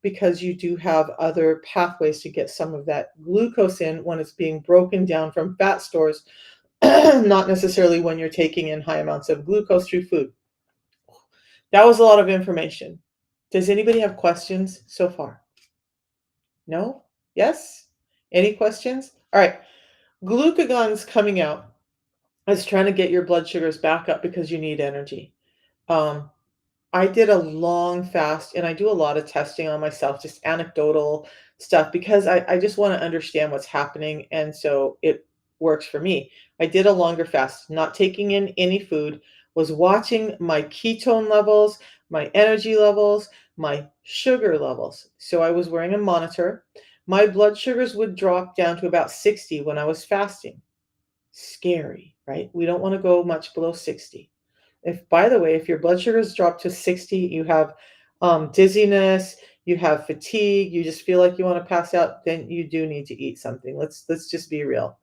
because you do have other pathways to get some of that glucose in when it's being broken down from fat stores, not necessarily when you're taking in high amounts of glucose through food. That was a lot of information. Does anybody have questions so far? No? Yes? Any questions? All right. Glucagon's coming out. It's trying to get your blood sugars back up because you need energy. Um, I did a long fast, and I do a lot of testing on myself, just anecdotal stuff, because I just want to understand what's happening. And so it works for me. I did a longer fast, not taking in any food, was watching my ketone levels, my energy levels, my sugar levels. So I was wearing a monitor. My blood sugars would drop down to about 60 when I was fasting. Scary, right? We don't want to go much below 60. If, by the way, if your blood sugars drop to 60, you have dizziness, you have fatigue, you just feel like you want to pass out, then you do need to eat something. Let's just be real.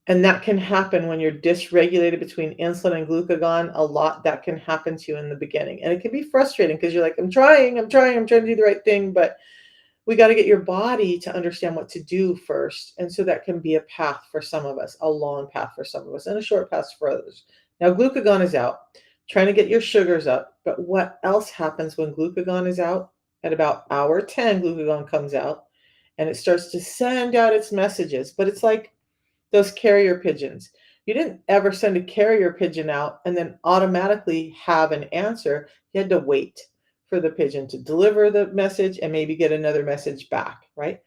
And that can happen when you're dysregulated between insulin and glucagon. A lot that can happen to you in the beginning. And it can be frustrating because you're like, I'm trying to do the right thing, but we got to get your body to understand what to do first. And so that can be a path for some of us, a long path for some of us, and a short path for others. Now, glucagon is out, trying to get your sugars up. But what else happens when glucagon is out? At about hour 10, glucagon comes out and it starts to send out its messages. But it's like those carrier pigeons. You didn't ever send a carrier pigeon out and then automatically have an answer. You had to wait for the pigeon to deliver the message and maybe get another message back, right?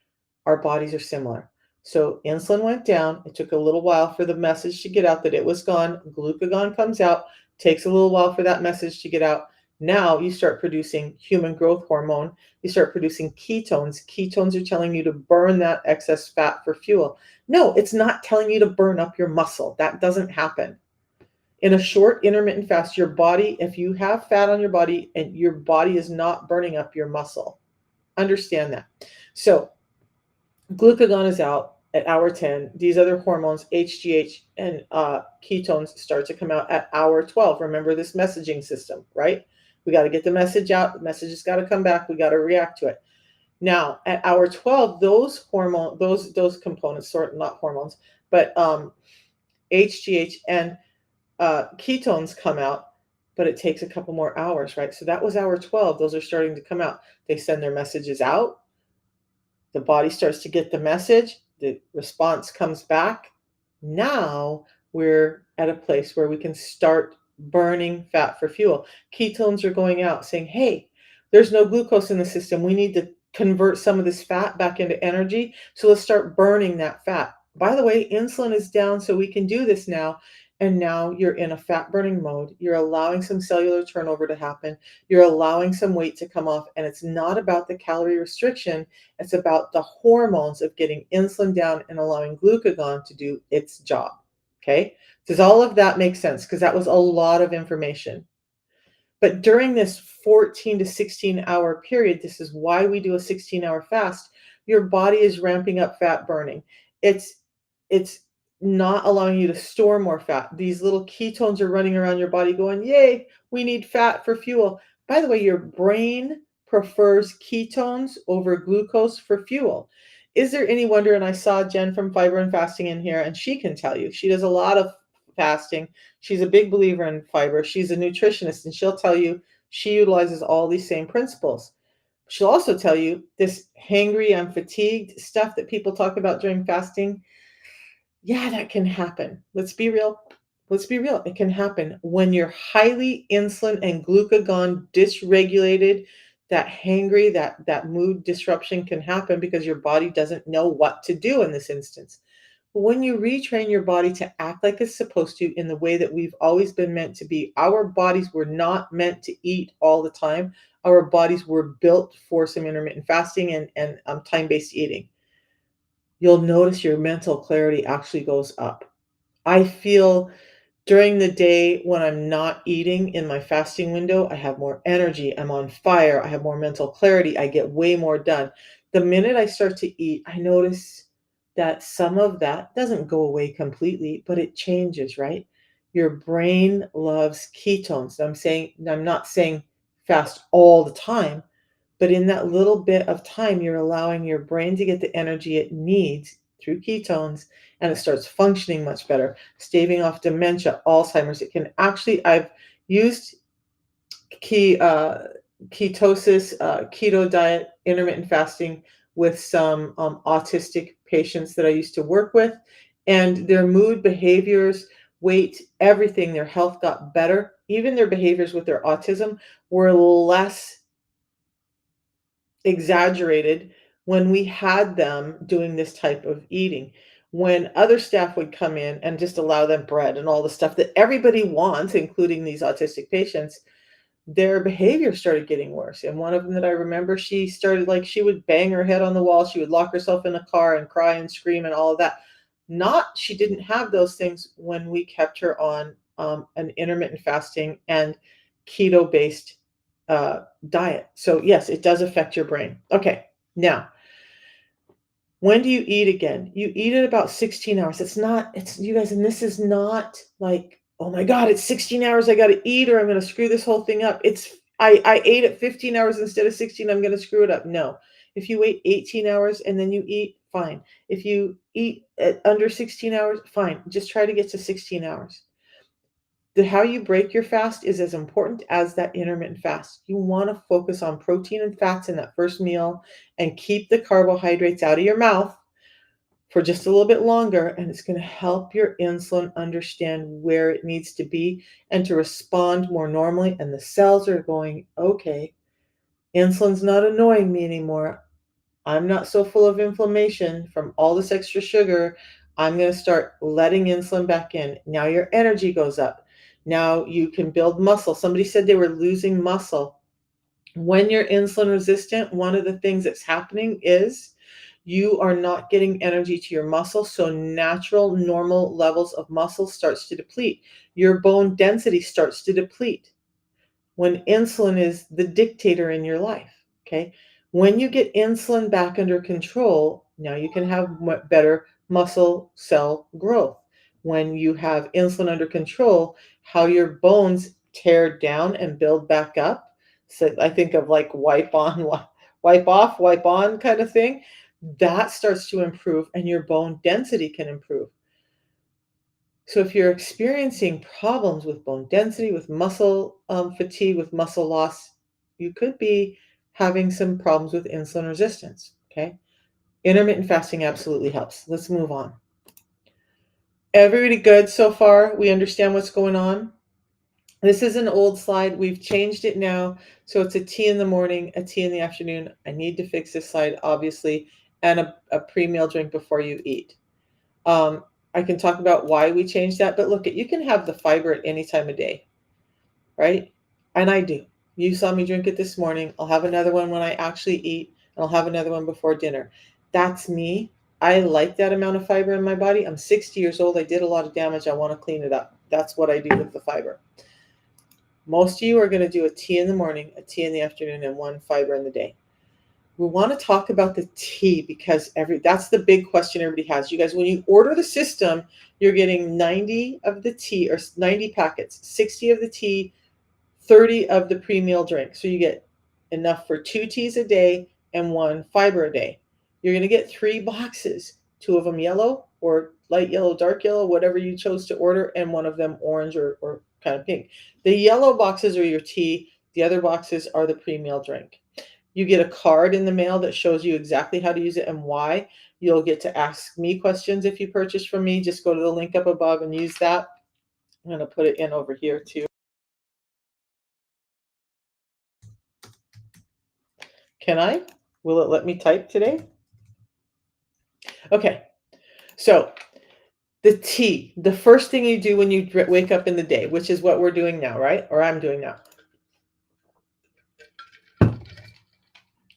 Our bodies are similar. So insulin went down. It took a little while for the message to get out that it was gone. Glucagon comes out, takes a little while for that message to get out. Now you start producing human growth hormone. You start producing ketones. Ketones are telling you to burn that excess fat for fuel. No, it's not telling you to burn up your muscle. That doesn't happen. In a short intermittent fast, your body, if you have fat on your body and your body is not burning up your muscle, understand that. So glucagon is out at hour 10. These other hormones, HGH and ketones, start to come out at hour 12. Remember this messaging system, right? We got to get the message out. The message has got to come back. We got to react to it. Now, at hour 12, those components, sort not hormones, but HGH and ketones come out, but it takes a couple more hours, right? So that was hour 12. Those are starting to come out. They send their messages out. The body starts to get the message. The response comes back. Now we're at a place where we can start burning fat for fuel. Ketones are going out saying, hey, There's no glucose in the system. We need to convert some of this fat back into energy. So let's start burning that fat. By the way, insulin is down, so we can do this now. And now you're in a fat burning mode. You're allowing some cellular turnover to happen. You're allowing some weight to come off. And it's not about the calorie restriction, it's about the hormones of getting insulin down and allowing glucagon to do its job. Okay? Does all of that make sense? Because that was a lot of information. But during this 14 to 16-hour period, this is why we do a 16-hour fast, your body is ramping up fat burning. It's not allowing you to store more fat. These little ketones are running around your body going, "Yay, we need fat for fuel." By the way, your brain prefers ketones over glucose for fuel. Is there any wonder? And I saw Jen from Fiber and Fasting in here, and she can tell you. She does a lot of fasting. She's a big believer in fiber. She's a nutritionist, and she'll tell you she utilizes all these same principles. She'll also tell you this hangry, I'm fatigued stuff that people talk about during fasting. Yeah, that can happen. Let's be real. Let's be real. It can happen when you're highly insulin and glucagon dysregulated. That hangry, that mood disruption can happen because your body doesn't know what to do in this instance. When you retrain your body to act like it's supposed to in the way that we've always been meant to be, our bodies were not meant to eat all the time. Our bodies were built for some intermittent fasting and time-based eating. You'll notice your mental clarity actually goes up. I feel during the day when I'm not eating in my fasting window, I have more energy. I'm on fire. I have more mental clarity. I get way more done. The minute I start to eat, I notice that some of that doesn't go away completely, but it changes, right? Your brain loves ketones. I'm not saying fast all the time, but in that little bit of time, you're allowing your brain to get the energy it needs through ketones, and it starts functioning much better, staving off dementia, Alzheimer's. It can actually, I've used key, ketosis, keto diet, intermittent fasting with some autistic patients that I used to work with, and their mood, behaviors, weight, everything, their health got better. Even their behaviors with their autism were less exaggerated when we had them doing this type of eating. When other staff would come in and just allow them bread and all the stuff that everybody wants, including these autistic patients, their behavior started getting worse. And one of them that I remember, she started like she would bang her head on the wall, she would lock herself in a car and cry and scream and all of that. Not she didn't have those things when we kept her on an intermittent fasting and keto based diet. So yes, it does affect your brain. Okay, now when do you eat again? You eat at about 16 hours. It's you guys, and this is not like, oh my God, it's 16 hours. I got to eat or I'm going to screw this whole thing up. I ate at 15 hours instead of 16. I'm going to screw it up. No. If you wait 18 hours and then you eat, fine. If you eat at under 16 hours, fine. Just try to get to 16 hours. How you break your fast is as important as that intermittent fast. You want to focus on protein and fats in that first meal and keep the carbohydrates out of your mouth for just a little bit longer, and it's going to help your insulin understand where it needs to be and to respond more normally. And the cells are going, okay, insulin's not annoying me anymore. I'm not so full of inflammation from all this extra sugar. I'm going to start letting insulin back in. Now your energy goes up. Now you can build muscle. Somebody said they were losing muscle. When you're insulin resistant, one of the things that's happening is you are not getting energy to your muscle. So natural, normal levels of muscle starts to deplete. Your bone density starts to deplete when insulin is the dictator in your life. Okay. When you get insulin back under control, now you can have better muscle cell growth. When you have insulin under control, how your bones tear down and build back up. So I think of like wipe on, wipe off, wipe on kind of thing. That starts to improve and your bone density can improve. So if you're experiencing problems with bone density, with muscle fatigue, with muscle loss, you could be having some problems with insulin resistance. Okay. Intermittent fasting absolutely helps. Let's move on. Everybody good so far? We understand what's going on? This is an old slide. We've changed it now. So it's a tea in the morning, a tea in the afternoon. I need to fix this slide, obviously, and a pre-meal drink before you eat. I can talk about why we changed that, but look, you can have the fiber at any time of day, right? And I do. You saw me drink it this morning. I'll have another one when I actually eat, and I'll have another one before dinner. That's me. I like that amount of fiber in my body. I'm 60 years old. I did a lot of damage. I want to clean it up. That's what I do with the fiber. Most of you are going to do a tea in the morning, a tea in the afternoon, and one fiber in the day. We want to talk about the tea because that's the big question everybody has. You guys, when you order the system, you're getting 90 of the tea or 90 packets, 60 of the tea, 30 of the pre-meal drink. So you get enough for 2 teas a day and 1 fiber a day. You're going to get 3 boxes, 2 of them yellow or light yellow, dark yellow, whatever you chose to order, and 1 of them orange or kind of pink. The yellow boxes are your tea. The other boxes are the pre-meal drink. You get a card in the mail that shows you exactly how to use it and why. You'll get to ask me questions if you purchase from me. Just go to the link up above and use that. I'm going to put it in over here too. Can I? Will it let me type today? Okay. So the tea, the first thing you do when you wake up in the day, which is what we're doing now, right? Or I'm doing now.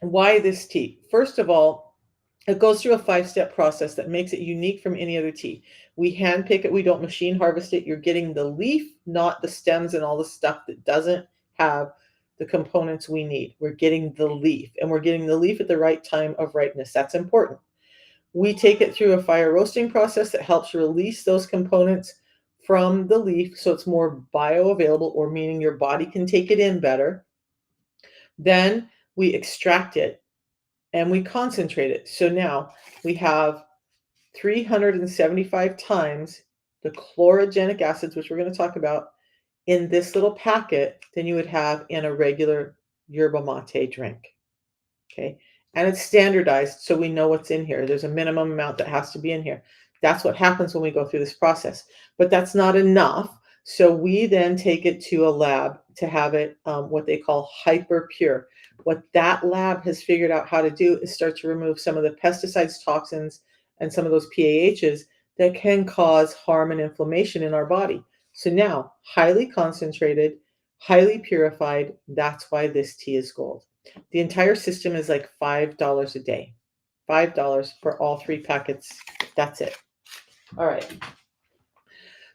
Why this tea? First of all, it goes through a 5-step process that makes it unique from any other tea. We hand pick it, we don't machine harvest it. You're getting the leaf, not the stems and all the stuff that doesn't have the components we need. We're getting the leaf, and we're getting the leaf at the right time of ripeness. That's important. We take it through a fire roasting process that helps release those components from the leaf so it's more bioavailable, or meaning your body can take it in better. Then we extract it and we concentrate it. So now we have 375 times the chlorogenic acids, which we're going to talk about, in this little packet than you would have in a regular yerba mate drink. Okay. And it's standardized so we know what's in here. There's a minimum amount that has to be in here. That's what happens when we go through this process. But that's not enough. So we then take it to a lab to have it what they call hyper pure. What that lab has figured out how to do is start to remove some of the pesticides, toxins, and some of those PAHs that can cause harm and inflammation in our body. So now, highly concentrated, highly purified, that's why this tea is gold. The entire system is like $5 a day. $5 for all 3 packets. That's it. All right.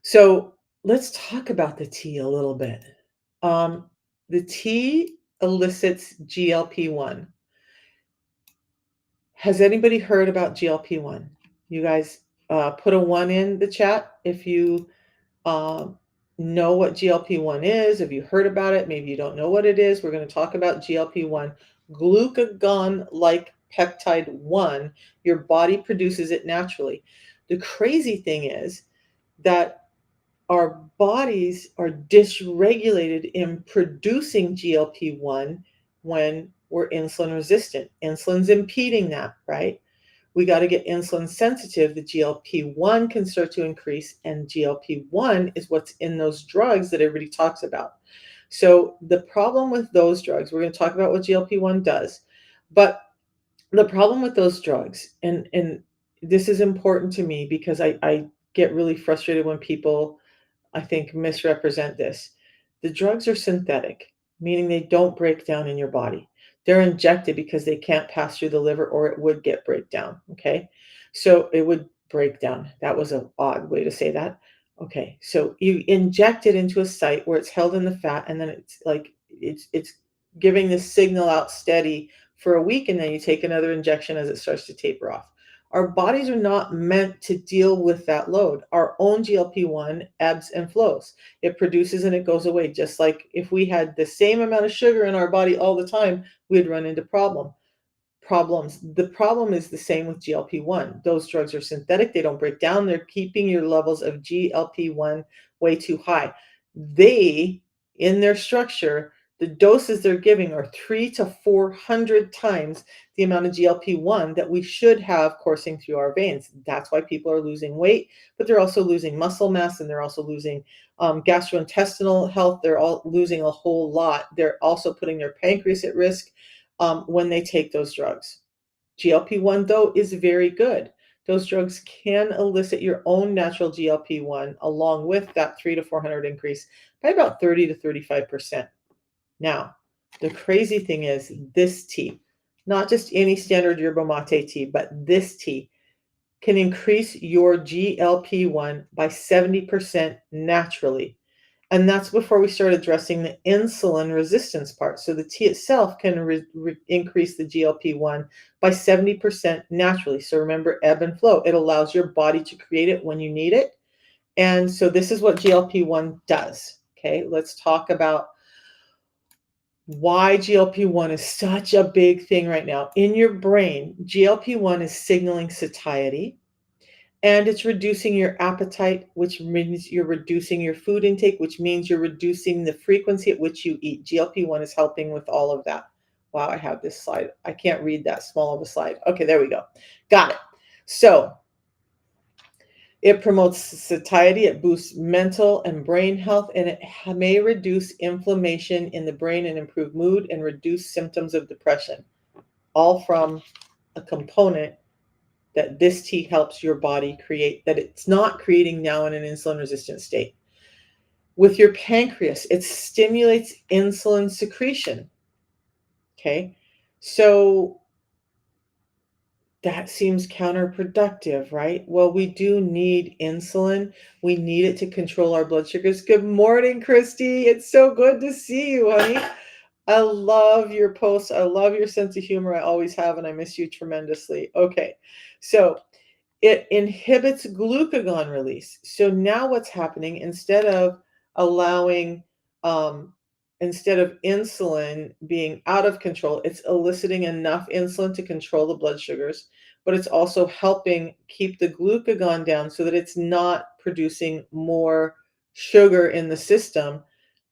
So let's talk about the tea a little bit. The tea elicits GLP-1. Has anybody heard about GLP-1? You guys put a 1 in the chat if you know what GLP-1 is. Have you heard about it? Maybe you don't know what it is. We're going to talk about GLP-1. Glucagon-like peptide 1. Your body produces it naturally. The crazy thing is that our bodies are dysregulated in producing GLP-1 when we're insulin resistant. Insulin's impeding that, right? We got to get insulin sensitive. The GLP-1 can start to increase, and GLP-1 is what's in those drugs that everybody talks about. So the problem with those drugs, we're going to talk about what GLP-1 does, but the problem with those drugs, and this is important to me because I get really frustrated when people, I think, misrepresent this. The drugs are synthetic, meaning they don't break down in your body. They're injected because they can't pass through the liver, or it would get breakdown. Okay. So it would break down. That was an odd way to say that. Okay. So you inject it into a site where it's held in the fat, and then it's like, it's giving this signal out steady for a week, and then you take another injection as it starts to taper off. Our bodies are not meant to deal with that load. Our own GLP-1 ebbs and flows. It produces and it goes away. Just like if we had the same amount of sugar in our body all the time, we'd run into problems. The problem is the same with GLP-1. Those drugs are synthetic. They don't break down. They're keeping your levels of GLP-1 way too high. In their structure, The doses they're giving are 300 to 400 times the amount of GLP-1 that we should have coursing through our veins. That's why people are losing weight, but they're also losing muscle mass, and they're also losing gastrointestinal health. They're all losing a whole lot. They're also putting their pancreas at risk when they take those drugs. GLP-1, though, is very good. Those drugs can elicit your own natural GLP-1 along with that 300 to 400 increase by about 30 to 35%. Now, the crazy thing is this tea, not just any standard yerba mate tea, but this tea can increase your GLP-1 by 70% naturally. And that's before we start addressing the insulin resistance part. So the tea itself can increase the GLP-1 by 70% naturally. So remember, ebb and flow. It allows your body to create it when you need it. And so this is what GLP-1 does. Okay, let's talk about why GLP-1 is such a big thing right now. In your brain, GLP-1 is signaling satiety, and it's reducing your appetite, which means you're reducing your food intake, which means you're reducing the frequency at which you eat. GLP-1 is helping with all of that. Wow, I have this slide. I can't read that small of a slide. Okay, there we go. Got it. So it promotes satiety, it boosts mental and brain health, and it may reduce inflammation in the brain and improve mood and reduce symptoms of depression, all from a component that this tea helps your body create, that it's not creating now in an insulin resistant state. With your pancreas, it stimulates insulin secretion. Okay, so that seems counterproductive, right? Well, we do need insulin. We need it to control our blood sugars. Good morning, Christy. It's so good to see you, honey. I love your posts. I love your sense of humor. I always have, and I miss you tremendously. Okay, so it inhibits glucagon release. So now what's happening, allowing, instead of insulin being out of control, it's eliciting enough insulin to control the blood sugars, but it's also helping keep the glucagon down so that it's not producing more sugar in the system.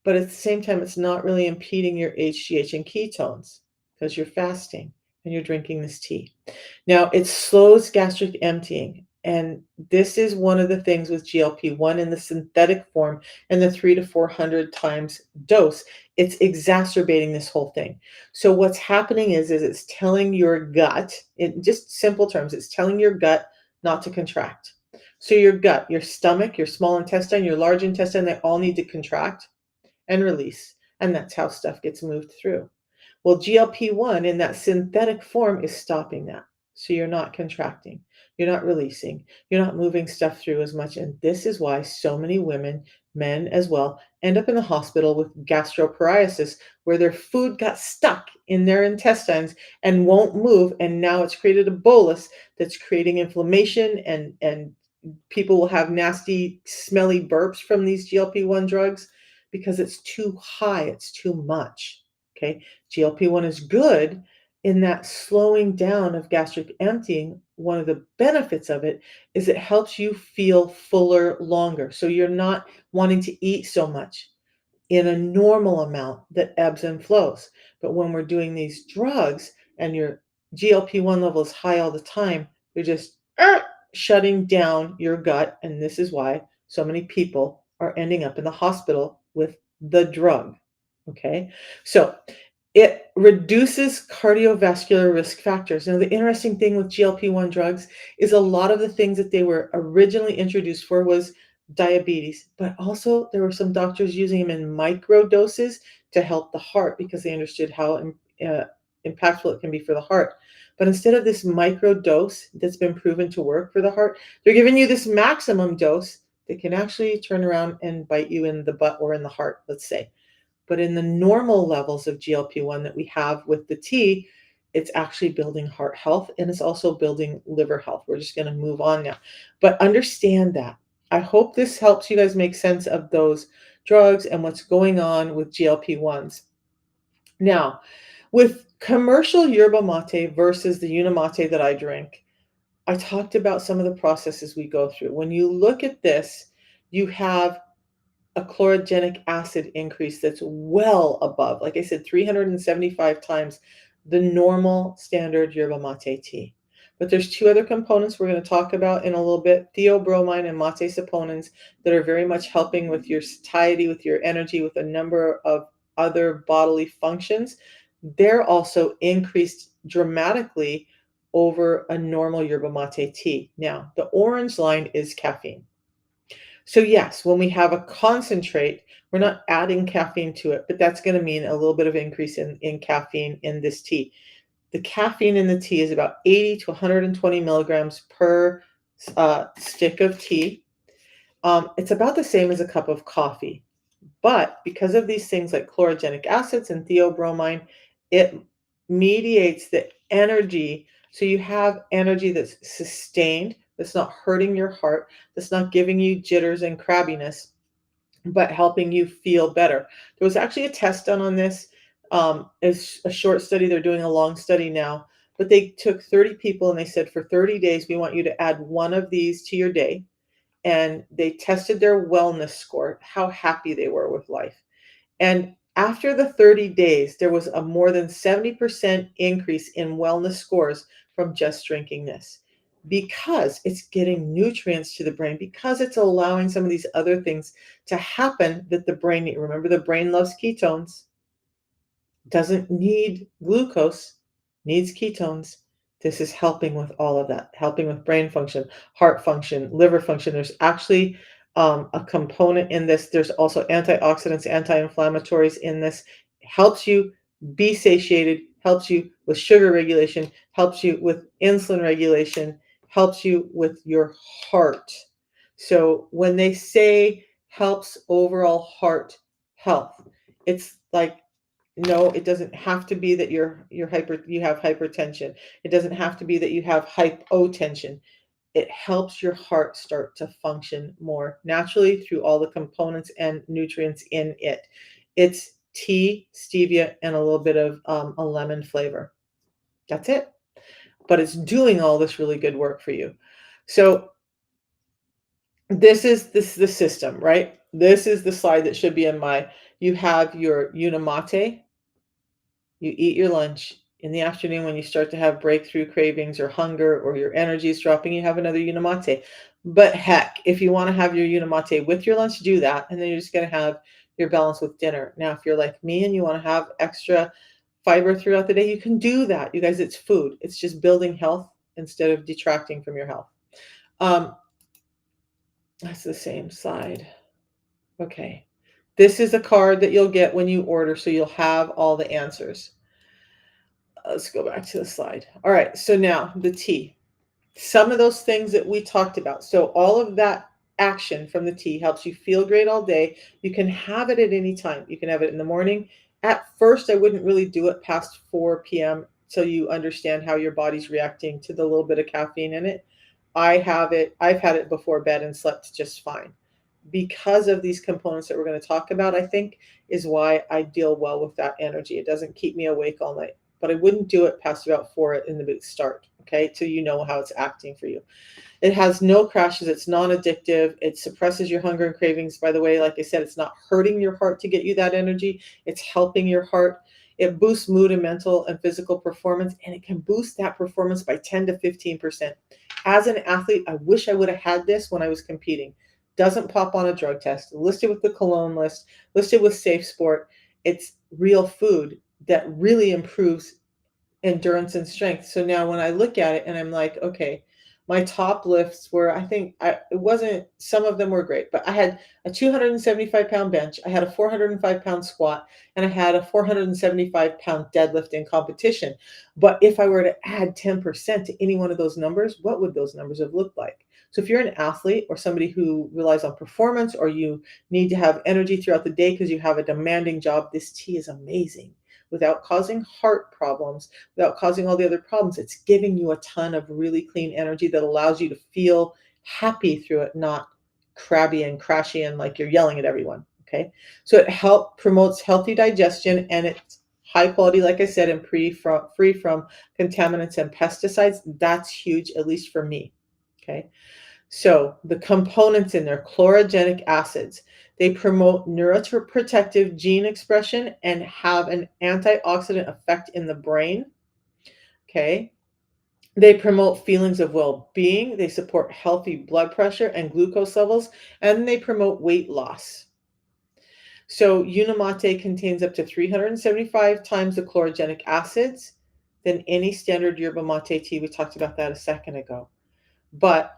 But at the same time, it's not really impeding your HGH and ketones because you're fasting and you're drinking this tea. Now, it slows gastric emptying. And this is one of the things with GLP-1 in the synthetic form and the 300 to 400 times dose. It's exacerbating this whole thing. So what's happening is it's telling your gut, in just simple terms, it's telling your gut not to contract. So your gut, your stomach, your small intestine, your large intestine, they all need to contract and release. And that's how stuff gets moved through. Well, GLP-1 in that synthetic form is stopping that. So you're not contracting, you're not releasing, you're not moving stuff through as much. And this is why so many women, men as well, end up in the hospital with gastroparesis, where their food got stuck in their intestines and won't move. And now it's created a bolus that's creating inflammation, and people will have nasty, smelly burps from these GLP-1 drugs because it's too high, it's too much. Okay, GLP-1 is good in that slowing down of gastric emptying. One of the benefits of it is it helps you feel fuller longer. So you're not wanting to eat so much in a normal amount that ebbs and flows. But when we're doing these drugs and your GLP-1 level is high all the time, you're just shutting down your gut. And this is why so many people are ending up in the hospital with the drug. Okay, so it reduces cardiovascular risk factors. Now, the interesting thing with GLP-1 drugs is a lot of the things that they were originally introduced for was diabetes, but also there were some doctors using them in micro doses to help the heart because they understood how impactful it can be for the heart. But instead of this micro dose that's been proven to work for the heart, they're giving you this maximum dose that can actually turn around and bite you in the butt or in the heart, let's say. But in the normal levels of GLP-1 that we have with the tea, it's actually building heart health, and it's also building liver health. We're just going to move on now. But understand that. I hope this helps you guys make sense of those drugs and what's going on with GLP-1s. Now, with commercial yerba mate versus the unimate that I drink, I talked about some of the processes we go through. When you look at this, you have a chlorogenic acid increase that's well above, like I said, 375 times the normal standard yerba mate tea. But there's two other components we're going to talk about in a little bit, theobromine and mate saponins, that are very much helping with your satiety, with your energy, with a number of other bodily functions. They're also increased dramatically over a normal yerba mate tea. Now, the orange line is caffeine. So yes, when we have a concentrate, we're not adding caffeine to it, but that's going to mean a little bit of increase in caffeine in this tea. The caffeine in the tea is about 80 to 120 milligrams per stick of tea. It's about the same as a cup of coffee. But because of these things like chlorogenic acids and theobromine, it mediates the energy. So you have energy that's sustained, that's not hurting your heart, that's not giving you jitters and crabbiness, but helping you feel better. There was actually a test done on this. It's a short study. They're doing a long study now. But they took 30 people and they said, for 30 days, we want you to add one of these to your day. And they tested their wellness score, how happy they were with life. And after the 30 days, there was a more than 70% increase in wellness scores from just drinking this, because it's getting nutrients to the brain, because it's allowing some of these other things to happen that the brain needs. Remember, the brain loves ketones, doesn't need glucose, needs ketones. This is helping with all of that, helping with brain function, heart function, liver function. There's actually a component in this. There's also antioxidants, anti-inflammatories in this. Helps you be satiated, helps you with sugar regulation, helps you with insulin regulation, helps you with your heart. So when they say helps overall heart health, it's like, no, it doesn't have to be that you have hypertension. It doesn't have to be that you have hypotension. It helps your heart start to function more naturally through all the components and nutrients in it. It's tea, stevia, and a little bit of a lemon flavor. That's it. But it's doing all this really good work for you. So this is the system, right? This is the slide that should be in my. You have your unimate. You eat your lunch. In the afternoon, when you start to have breakthrough cravings or hunger or your energy is dropping, you have another unimate. But heck, if you want to have your unimate with your lunch, do that. And then you're just going to have your balance with dinner. Now, if you're like me and you want to have extra fiber throughout the day, you can do that. You guys, it's food. It's just building health instead of detracting from your health. Um, that's the same slide. Okay. This is a card that you'll get when you order, so you'll have all the answers. Let's go back to the slide. All right, so now the tea. Some of those things that we talked about. So all of that action from the tea helps you feel great all day. You can have it at any time. You can have it in the morning. At first, I wouldn't really do it past 4 p.m. till you understand how your body's reacting to the little bit of caffeine in it. I've had it before bed and slept just fine. Because of these components that we're going to talk about, I think, is why I deal well with that energy. It doesn't keep me awake all night. But I wouldn't do it past about 4 in the start, okay? So you know how it's acting for you. It has no crashes. It's non-addictive. It suppresses your hunger and cravings. By the way, like I said, it's not hurting your heart to get you that energy. It's helping your heart. It boosts mood and mental and physical performance, and it can boost that performance by 10 to 15%. As an athlete, I wish I would have had this when I was competing. Doesn't pop on a drug test. Listed with the Cologne list. Listed with Safe Sport. It's real food that really improves endurance and strength. So now when I look at it and I'm like, okay, my top lifts were, it wasn't, some of them were great, but I had a 275-pound bench, I had a 405-pound squat, and I had a 475-pound deadlift in competition. But if I were to add 10% to any one of those numbers, what would those numbers have looked like? So if you're an athlete or somebody who relies on performance, or you need to have energy throughout the day because you have a demanding job, this tea is amazing. Without causing heart problems, without causing all the other problems, it's giving you a ton of really clean energy that allows you to feel happy through it, not crabby and crashy and like you're yelling at everyone. Okay. So it promotes healthy digestion, and it's high quality, like I said, and free from contaminants and pesticides. That's huge, at least for me. Okay. So the components in there, chlorogenic acids, they promote neuroprotective gene expression and have an antioxidant effect in the brain. Okay. They promote feelings of well being. They support healthy blood pressure and glucose levels, and they promote weight loss. So, Unimate contains up to 375 times the chlorogenic acids than any standard yerba mate tea. We talked about that a second ago. But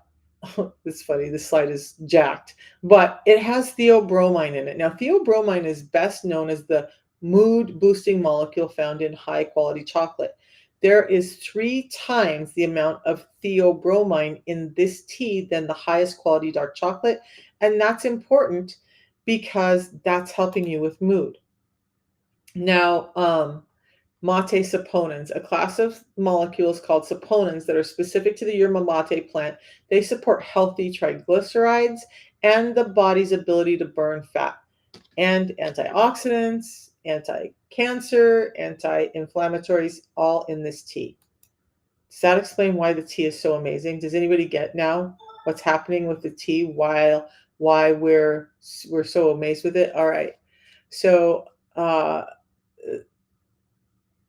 it's funny, this slide is jacked, but it has theobromine in it. Now, theobromine is best known as the mood boosting molecule found in high quality chocolate. There is 3 times the amount of theobromine in this tea than the highest quality dark chocolate. And that's important because that's helping you with mood. Now, mate saponins, a class of molecules called saponins that are specific to the yerba mate plant. They support healthy triglycerides and the body's ability to burn fat, and antioxidants, anti-cancer, anti-inflammatories, all in this tea. Does that explain why the tea is so amazing? Does anybody get now what's happening with the tea? Why we're so amazed with it? All right. So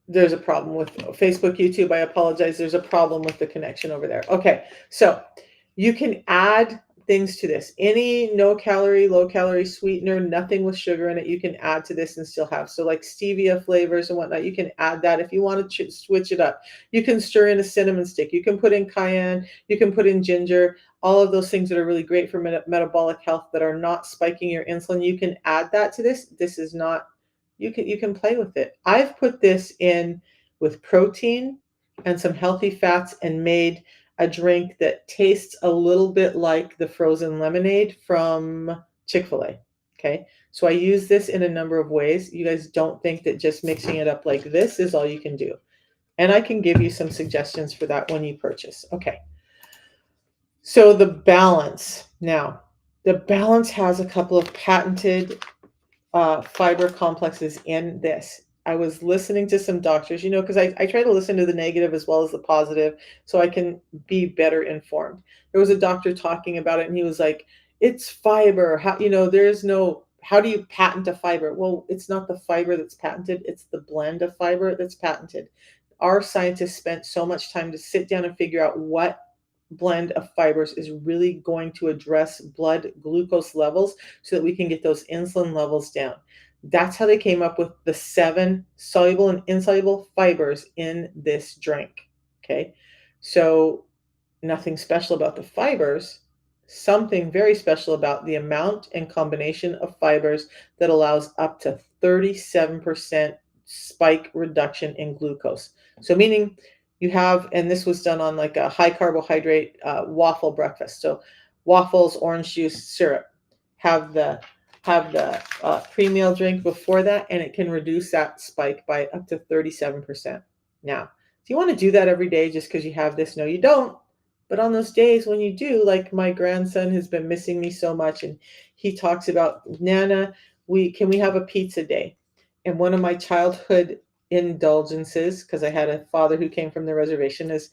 there's a problem with Facebook, YouTube. I apologize. There's a problem with the connection over there. Okay, so you can add things to this. Any no calorie, low calorie sweetener, nothing with sugar in it, you can add to this and still have. So like stevia flavors and whatnot, you can add that if you want to switch it up. You can stir in a cinnamon stick. You can put in cayenne. You can put in ginger. All of those things that are really great for metabolic health that are not spiking your insulin. You can add that to this. This is not, you can play with it. I've put this in with protein and some healthy fats and made a drink that tastes a little bit like the frozen lemonade from Chick-fil-A. Okay. So I use this in a number of ways. You guys don't think that just mixing it up like this is all you can do. And I can give you some suggestions for that when you purchase. Okay. So the balance. Now, the balance has a couple of patented fiber complexes in this. I was listening to some doctors, because I try to listen to the negative as well as the positive so I can be better informed. There was a doctor talking about it and he was like, it's fiber. How do you patent a fiber? Well, it's not the fiber that's patented, it's the blend of fiber that's patented. Our scientists spent so much time to sit down and figure out what blend of fibers is really going to address blood glucose levels so that we can get those insulin levels down. That's how they came up with the 7 soluble and insoluble fibers in this drink. Okay. So nothing special about the fibers, something very special about the amount and combination of fibers that allows up to 37% spike reduction in glucose. So meaning you have, and this was done on like a high carbohydrate waffle breakfast. So waffles, orange juice, syrup. Have the pre-meal drink before that, and it can reduce that spike by up to 37%. Now, do you want to do that every day just because you have this? No, you don't. But on those days when you do, like my grandson has been missing me so much, and he talks about, Nana, we have a pizza day. And one of my childhood indulgences, because I had a father who came from the reservation, is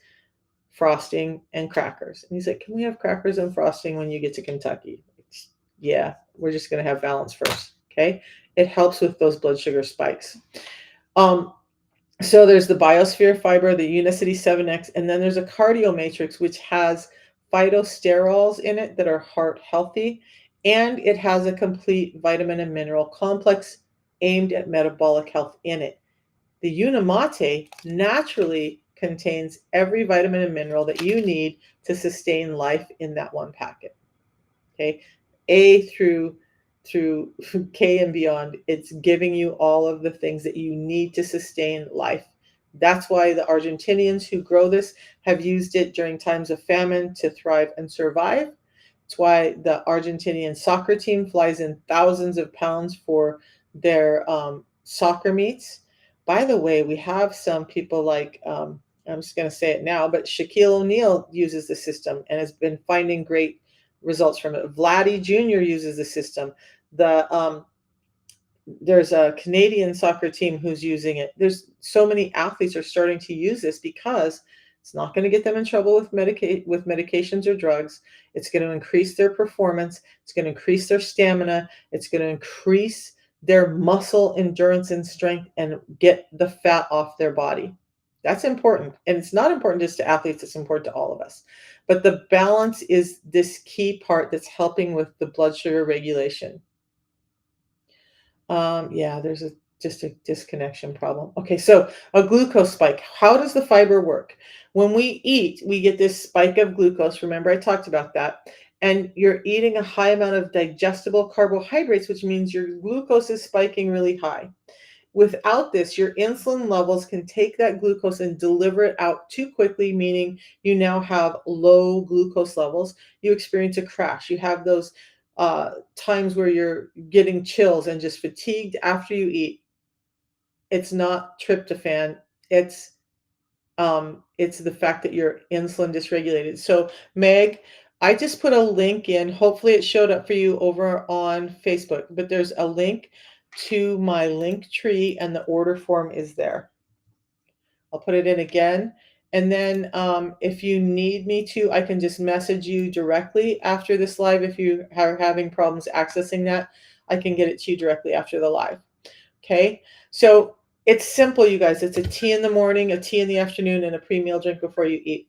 frosting and crackers. And he's like, can we have crackers and frosting when you get to Kentucky? Yeah, we're just going to have balance first. Okay. It helps with those blood sugar spikes. So there's the biosphere fiber, the Unicity 7X, and then there's a cardio matrix, which has phytosterols in it that are heart healthy. And it has a complete vitamin and mineral complex aimed at metabolic health in it. The Unimate naturally contains every vitamin and mineral that you need to sustain life in that one packet. Okay, A through K and beyond, it's giving you all of the things that you need to sustain life. That's why the Argentinians who grow this have used it during times of famine to thrive and survive. It's why the Argentinian soccer team flies in thousands of pounds for their soccer meets. By the way, we have some people like, I'm just going to say it now, but Shaquille O'Neal uses the system and has been finding great results from it. Vladdy Jr. uses the system. There's a Canadian soccer team who's using it. There's so many athletes are starting to use this because It's not going to get them in trouble with medications or drugs. It's going to increase their performance. It's going to increase their stamina. It's going to increase their muscle endurance and strength and get the fat off their body. That's important. And it's not important just to athletes, it's important to all of us. But the balance is this key part that's helping with the blood sugar regulation. Yeah, there's just a disconnection problem. Okay, so a glucose spike. How does the fiber work? When we eat, we get this spike of glucose. Remember, I talked about that. And you're eating a high amount of digestible carbohydrates, which means your glucose is spiking really high. Without this, your insulin levels can take that glucose and deliver it out too quickly, meaning you now have low glucose levels. You experience a crash. You have those times where you're getting chills and just fatigued after you eat. It's not tryptophan. It's it's the fact that you're insulin dysregulated. So, Meg, I just put a link in. Hopefully, it showed up for you over on Facebook, but there's a link to my link tree, and the order form is there. I'll put it in again. And then if you need me to, I can just message you directly after this live. If you are having problems accessing that, I can get it to you directly after the live. Okay. So it's simple, you guys. It's a tea in the morning, a tea in the afternoon, and a pre-meal drink before you eat.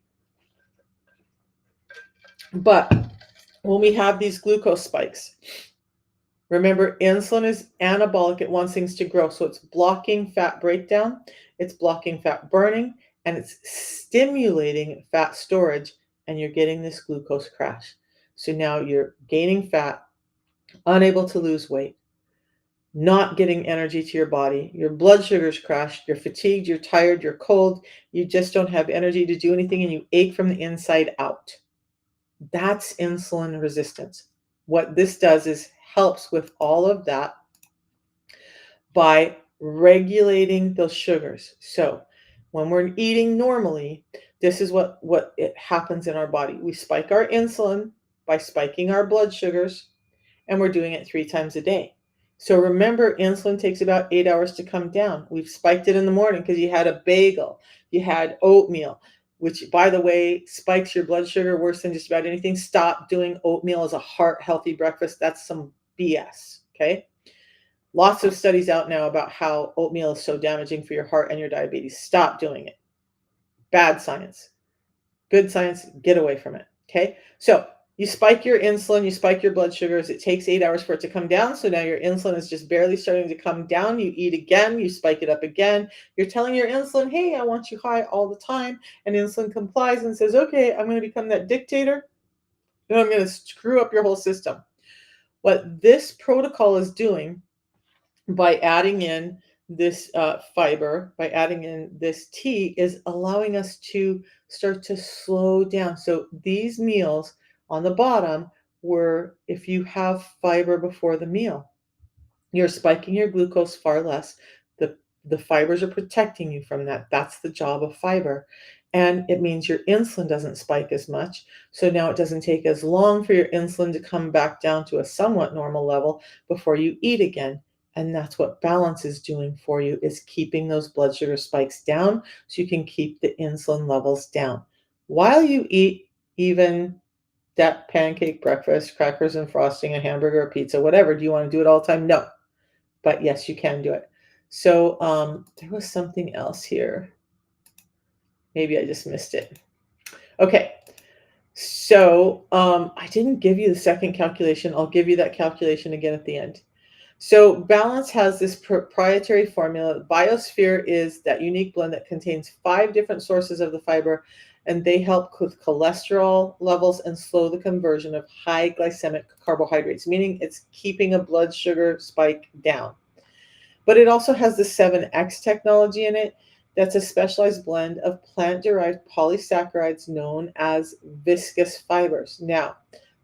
But when we have these glucose spikes, remember, insulin is anabolic. It wants things to grow. So it's blocking fat breakdown, it's blocking fat burning, and it's stimulating fat storage. And you're getting this glucose crash. So now you're gaining fat, unable to lose weight, not getting energy to your body. Your blood sugar's crashed. You're fatigued. You're tired. You're cold. You just don't have energy to do anything, and you ache from the inside out. That's insulin resistance. What this does is helps with all of that by regulating those sugars. So when we're eating normally, this is what it happens in our body. We spike our insulin by spiking our blood sugars, and we're doing it 3 times a day. So remember, insulin takes about 8 hours to come down. We've spiked it in the morning because you had a bagel, you had oatmeal, which, by the way, spikes your blood sugar worse than just about anything. Stop doing oatmeal as a heart healthy breakfast. That's some BS. Okay. Lots of studies out now about how oatmeal is so damaging for your heart and your diabetes. Stop doing it. Bad science. Good science, get away from it. Okay. So you spike your insulin, you spike your blood sugars. It takes 8 hours for it to come down. So now your insulin is just barely starting to come down. You eat again, you spike it up again. You're telling your insulin, hey, I want you high all the time. And insulin complies and says, okay, I'm going to become that dictator. And I'm going to screw up your whole system. What this protocol is doing by adding in this fiber, by adding in this tea, is allowing us to start to slow down. So these meals on the bottom were if you have fiber before the meal, you're spiking your glucose far less. The fibers are protecting you from that. That's the job of fiber. And it means your insulin doesn't spike as much. So now it doesn't take as long for your insulin to come back down to a somewhat normal level before you eat again. And that's what balance is doing for you, is keeping those blood sugar spikes down so you can keep the insulin levels down while you eat even that pancake breakfast, crackers and frosting, a hamburger, a pizza, whatever. Do you want to do it all the time? No. But yes, you can do it. So there was something else here. Maybe I just missed it. Okay. So I didn't give you the second calculation. I'll give you that calculation again at the end. So Balance has this proprietary formula. Biosphere is that unique blend that contains 5 different sources of the fiber, and they help with cholesterol levels and slow the conversion of high glycemic carbohydrates, meaning it's keeping a blood sugar spike down. But it also has the 7X technology in it. That's a specialized blend of plant-derived polysaccharides known as viscous fibers. Now,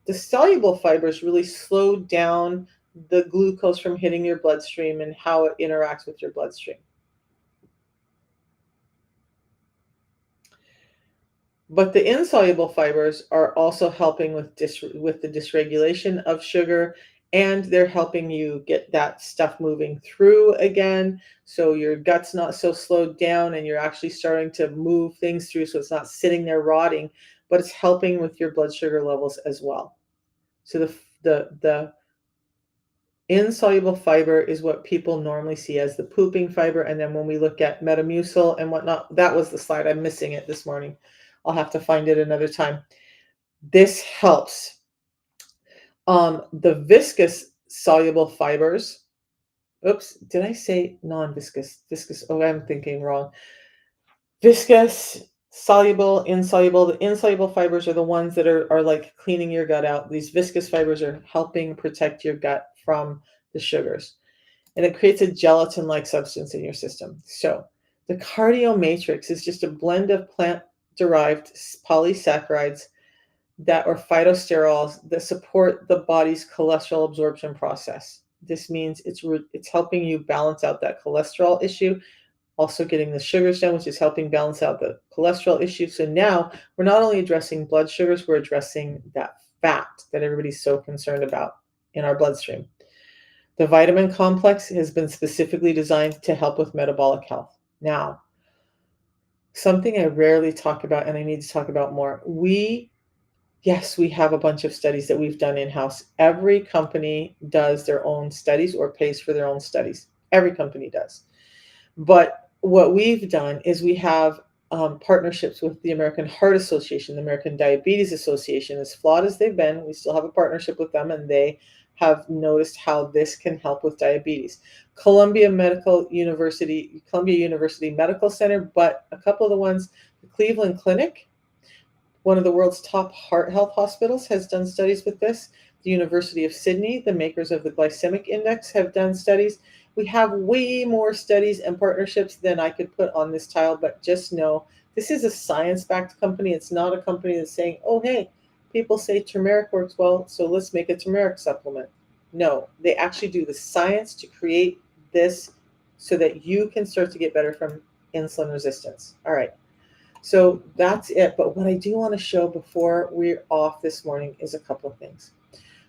the soluble fibers really slow down the glucose from hitting your bloodstream and how it interacts with your bloodstream. But the insoluble fibers are also helping with the dysregulation of sugar and they're helping you get that stuff moving through again. So your gut's not so slowed down and you're actually starting to move things through so it's not sitting there rotting, but it's helping with your blood sugar levels as well. So the insoluble fiber is what people normally see as the pooping fiber. And then when we look at Metamucil and whatnot, that was the slide. I'm missing it this morning. I'll have to find it another time. This helps. The viscous soluble fibers. Oops, did I say non-viscous? Viscous. Oh, I'm thinking wrong. Viscous, soluble, insoluble. The insoluble fibers are the ones that are like cleaning your gut out. These viscous fibers are helping protect your gut from the sugars. And it creates a gelatin-like substance in your system. So the cardio matrix is just a blend of plant-derived polysaccharides that are phytosterols that support the body's cholesterol absorption process. This means it's helping you balance out that cholesterol issue, also getting the sugars down, which is helping balance out the cholesterol issue. So now we're not only addressing blood sugars, we're addressing that fat that everybody's so concerned about in our bloodstream. The vitamin complex has been specifically designed to help with metabolic health. Now, something I rarely talk about and I need to talk about more. Yes, we have a bunch of studies that we've done in-house. Every company does their own studies or pays for their own studies. Every company does. But what we've done is we have partnerships with the American Heart Association, the American Diabetes Association. As flawed as they've been, we still have a partnership with them, and they have noticed how this can help with diabetes. Columbia University Medical Center, but a couple of the ones, the Cleveland Clinic, one of the world's top heart health hospitals, has done studies with this. The University of Sydney, the makers of the glycemic index, have done studies. We have way more studies and partnerships than I could put on this tile, but just know this is a science-backed company. It's not a company that's saying, oh, hey, people say turmeric works well, so let's make a turmeric supplement. No, they actually do the science to create this so that you can start to get better from insulin resistance. All right. So that's it. But what I do want to show before we're off this morning is a couple of things.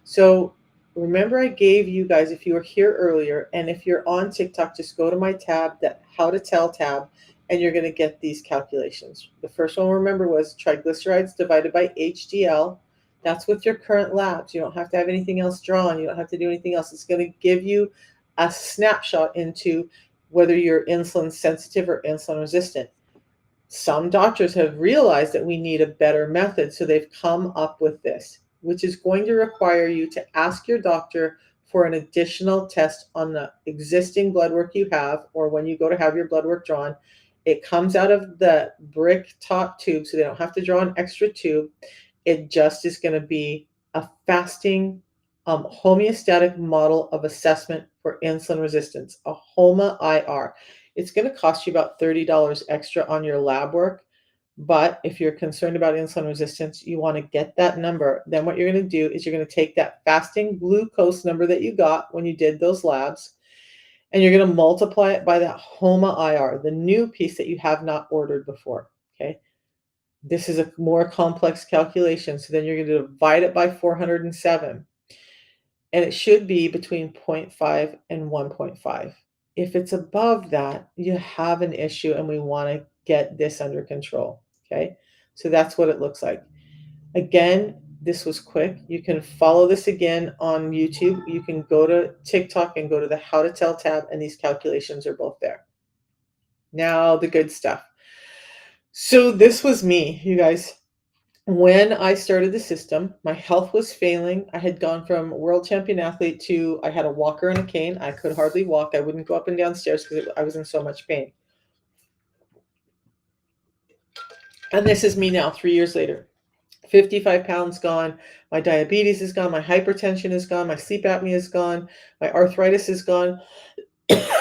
So remember I gave you guys, if you were here earlier, and if you're on TikTok, just go to my tab, that How to Tell tab, and you're going to get these calculations. The first one, remember, was triglycerides divided by HDL. That's with your current labs. You don't have to have anything else drawn. You don't have to do anything else. It's going to give you a snapshot into whether you're insulin sensitive or insulin resistant. Some doctors have realized that we need a better method, so they've come up with this, which is going to require you to ask your doctor for an additional test on the existing blood work you have, or when you go to have your blood work drawn. It comes out of the brick top tube, so they don't have to draw an extra tube. It just is going to be a fasting homeostatic model of assessment for insulin resistance, a HOMA-IR. It's going to cost you about $30 extra on your lab work. But if you're concerned about insulin resistance, you want to get that number. Then what you're going to do is you're going to take that fasting glucose number that you got when you did those labs, and you're going to multiply it by that HOMA-IR, the new piece that you have not ordered before. Okay. This is a more complex calculation. So then you're going to divide it by 407. And it should be between 0.5 and 1.5. If it's above that, you have an issue and we want to get this under control. Okay. So that's what it looks like. Again, this was quick. You can follow this again on YouTube. You can go to TikTok and go to the How to Tell tab, and these calculations are both there. Now, the good stuff. So this was me, you guys. When I started the system, my health was failing. I had gone from world champion athlete to I had a walker and a cane. I could hardly walk. I wouldn't go up and down stairs because I was in so much pain. And this is me now, 3 years later. 55 pounds gone. My diabetes is gone. My hypertension is gone. My sleep apnea is gone. My arthritis is gone.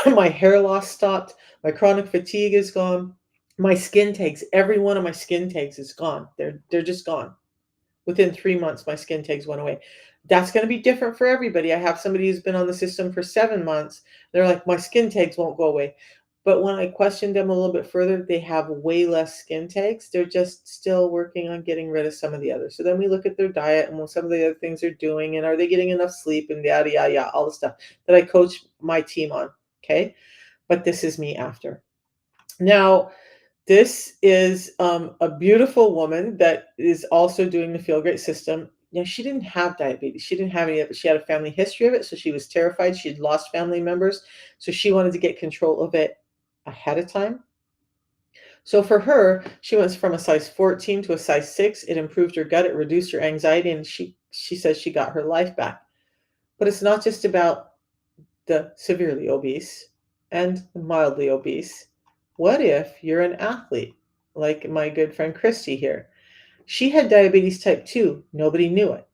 My hair loss stopped. My chronic fatigue is gone. My skin tags, every one of my skin tags is gone. They're just gone. Within 3 months, my skin tags went away. That's going to be different for everybody. I have somebody who's been on the system for 7 months. They're like, my skin tags won't go away. But when I questioned them a little bit further, they have way less skin tags. They're just still working on getting rid of some of the others. So then we look at their diet and what some of the other things they're doing, and are they getting enough sleep, and yada yada yada, all the stuff that I coach my team on. Okay, but this is me after. Now, this is a beautiful woman that is also doing the Feel Great system. Now, she didn't have diabetes. She didn't have any of it. She had a family history of it, so she was terrified. She'd lost family members, so she wanted to get control of it ahead of time. So for her, she went from a size 14 to a size 6. It improved her gut, it reduced her anxiety, and she says she got her life back. But it's not just about the severely obese and the mildly obese. What if you're an athlete, like my good friend Christy here? She had diabetes type 2. Nobody knew it.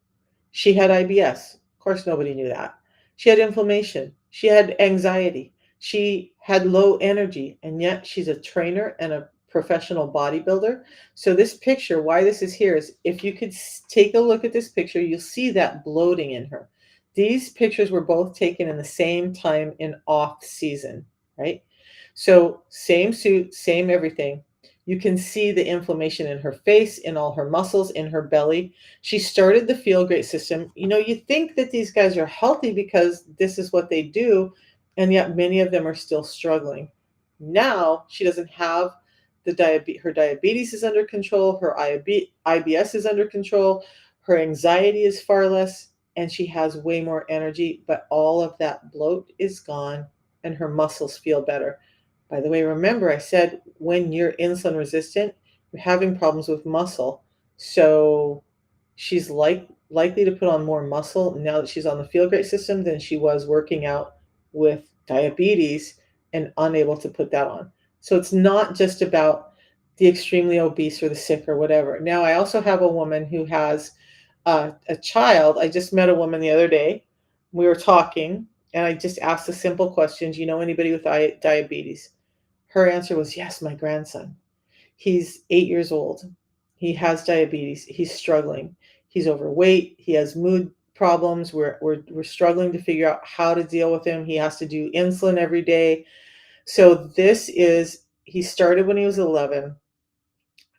She had IBS. Of course, nobody knew that. She had inflammation. She had anxiety. She had low energy, and yet she's a trainer and a professional bodybuilder. So, this picture, why this is here is if you could take a look at this picture, you'll see that bloating in her. These pictures were both taken in the same time in off season, right? So, same suit, same everything. You can see the inflammation in her face, in all her muscles, in her belly. She started the Feel Great system. You know, you think that these guys are healthy because this is what they do, and yet many of them are still struggling. Now she doesn't have her diabetes is under control, her IBS is under control, her anxiety is far less, and she has way more energy, but all of that bloat is gone and her muscles feel better. By the way, remember I said when you're insulin resistant, you're having problems with muscle. So she's likely to put on more muscle now that she's on the Feel Great system than she was working out with diabetes and unable to put that on. So it's not just about the extremely obese or the sick or whatever. Now, I also have a woman who has a child. I just met a woman the other day. We were talking, and I just asked a simple question: do you know anybody with diabetes? Her answer was, yes, my grandson. He's 8 years old. He has diabetes. He's struggling. He's overweight. He has mood problems. We're struggling to figure out how to deal with him. He has to do insulin every day. So he started when he was 11.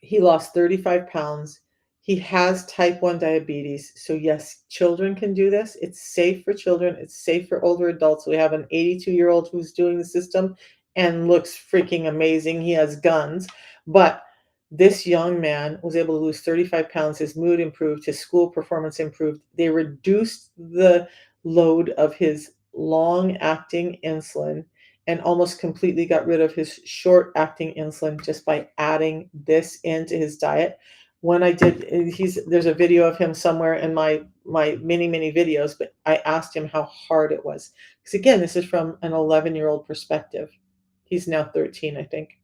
He lost 35 pounds. He has type 1 diabetes. So, yes, children can do this. It's safe for children. It's safe for older adults. We have an 82-year-old who's doing the system and looks freaking amazing. He has guns. But this young man was able to lose 35 pounds. His mood improved. His school performance improved. They reduced the load of his long acting insulin and almost completely got rid of his short acting insulin just by adding this into his diet. When I did, there's a video of him somewhere in my many videos, but I asked him how hard it was, because again, this is from an 11-year-old perspective. He's now 13, I think.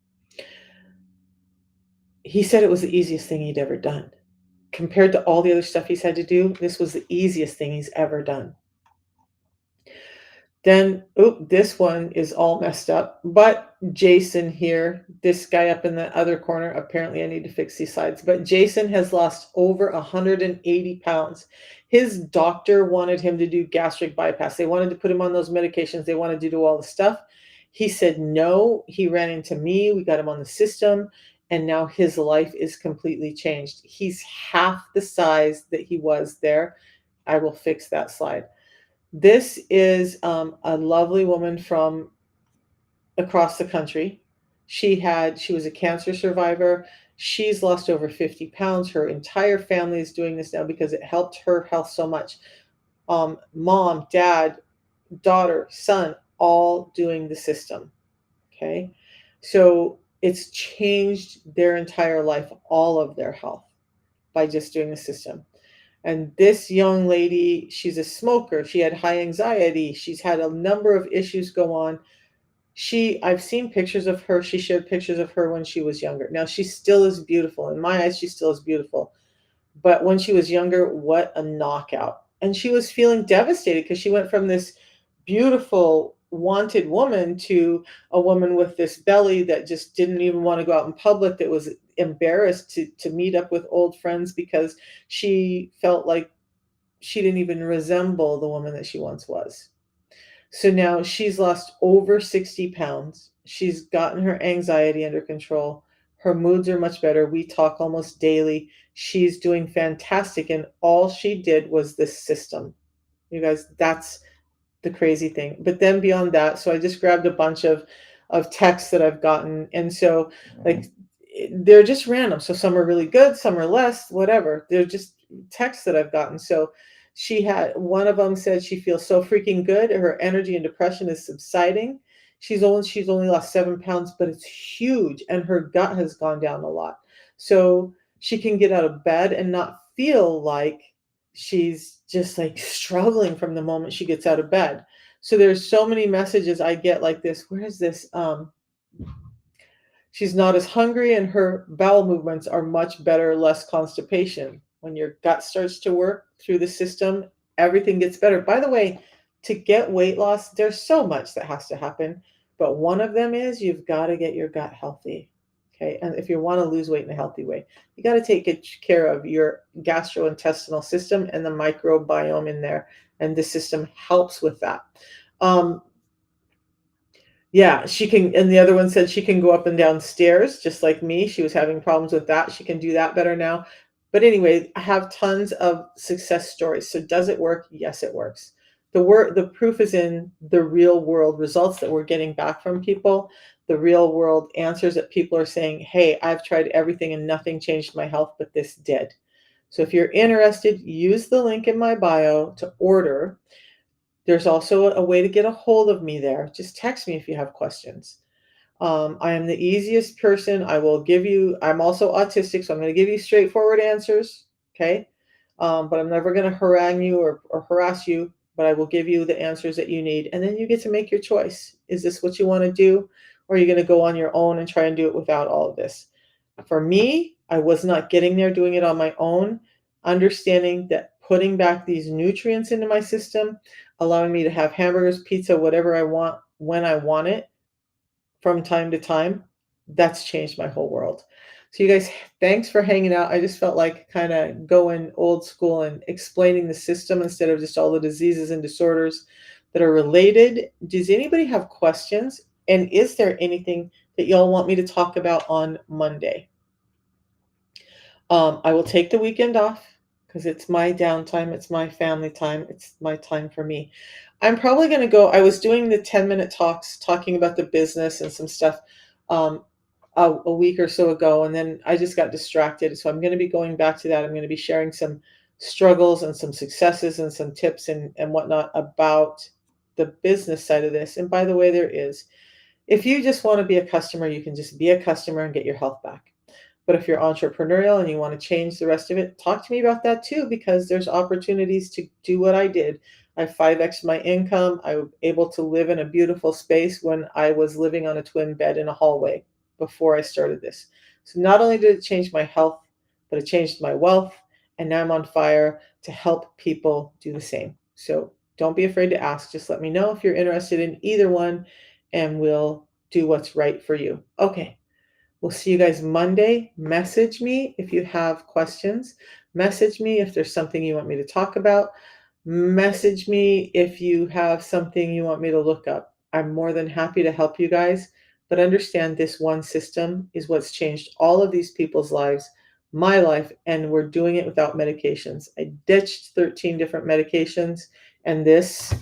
He said it was the easiest thing he'd ever done. Compared to all the other stuff he's had to do, this was the easiest thing he's ever done. Then, this one is all messed up. But Jason here, this guy up in the other corner, apparently I need to fix these sides. But Jason has lost over 180 pounds. His doctor wanted him to do gastric bypass. They wanted to put him on those medications. They wanted to do all the stuff. He said no. He ran into me. We got him on the system. And now his life is completely changed. He's half the size that he was there. I will fix that slide. This is a lovely woman from across the country. She was a cancer survivor. She's lost over 50 pounds. Her entire family is doing this now because it helped her health so much. Mom, dad, daughter, son, all doing the system. Okay. So it's changed their entire life, all of their health, by just doing the system. And this young lady, she's a smoker. She had high anxiety. She's had a number of issues go on. I've seen pictures of her. She showed pictures of her when she was younger. Now, she still is beautiful. In my eyes, she still is beautiful. But when she was younger, what a knockout. And she was feeling devastated because she went from this beautiful, wanted woman to a woman with this belly that just didn't even want to go out in public, that was embarrassed to meet up with old friends because she felt like she didn't even resemble the woman that she once was. So now she's lost over 60 pounds. She's gotten her anxiety under control. Her moods are much better. We talk almost daily. She's doing fantastic, and all she did was this system. You guys, that's the crazy thing. But then beyond that, so I just grabbed a bunch of texts that I've gotten, and so like they're just random. So some are really good, some are less, whatever. They're just texts that I've gotten. So she had one of them said she feels so freaking good. Her energy and depression is subsiding. She's only lost 7 pounds, but it's huge, and her gut has gone down a lot. So she can get out of bed and not feel like she's just like struggling from the moment she gets out of bed. So there's so many messages I get like this. Where is this? She's not as hungry and her bowel movements are much better, less constipation. When your gut starts to work through the system, everything gets better. By the way, to get weight loss, there's so much that has to happen, but one of them is you've got to get your gut healthy. Okay. And if you want to lose weight in a healthy way, you got to take good care of your gastrointestinal system and the microbiome in there. And the system helps with that. Um, yeah, she can, and the other one said she can go up and down stairs just like me. She was having problems with that. She can do that better now. But anyway, I have tons of success stories. So does it work? Yes, it works. The proof is in the real world results that we're getting back from people, the real world answers that people are saying, "Hey, I've tried everything and nothing changed my health, but this did." So if you're interested, use the link in my bio to order. There's also a way to get a hold of me there. Just text me if you have questions. I am the easiest person. I'm also autistic, so I'm going to give you straightforward answers. Okay. But I'm never going to harangue you or harass you, but I will give you the answers that you need. And then you get to make your choice. Is this what you want to do? Or are you going to go on your own and try and do it without all of this? For me, I was not getting there doing it on my own, understanding that putting back these nutrients into my system, allowing me to have hamburgers, pizza, whatever I want when I want it from time to time, that's changed my whole world. So, you guys, thanks for hanging out. I just felt like kind of going old school and explaining the system instead of just all the diseases and disorders that are related. Does anybody have questions? And is there anything that y'all want me to talk about on Monday? I will take the weekend off because it's my downtime, it's my family time, it's my time for me. I'm probably going to go. I was doing the 10-minute talks talking about the business and some stuff um, a week or so ago, and then I just got distracted. So I'm going to be going back to that. I'm going to be sharing some struggles and some successes and some tips and whatnot about the business side of this. And by the way, there is. If you just want to be a customer, you can just be a customer and get your health back. But if you're entrepreneurial and you want to change the rest of it, talk to me about that too, because there's opportunities to do what I did. I 5x my income. I was able to live in a beautiful space when I was living on a twin bed in a hallway before I started this. So not only did it change my health, but it changed my wealth. And now I'm on fire to help people do the same. So don't be afraid to ask. Just let me know if you're interested in either one, and we'll do what's right for you. Okay. We'll see you guys Monday. Message me if you have questions. Message me if there's something you want me to talk about. Message me if you have something you want me to look up. I'm more than happy to help you guys. But understand this one system is what's changed all of these people's lives, my life, and we're doing it without medications. I ditched 13 different medications, and this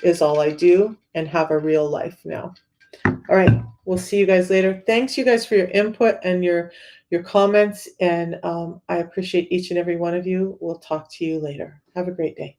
is all I do and have a real life now. All right. We'll see you guys later. Thanks, you guys, for your input and your comments. And I appreciate each and every one of you. We'll talk to you later. Have a great day.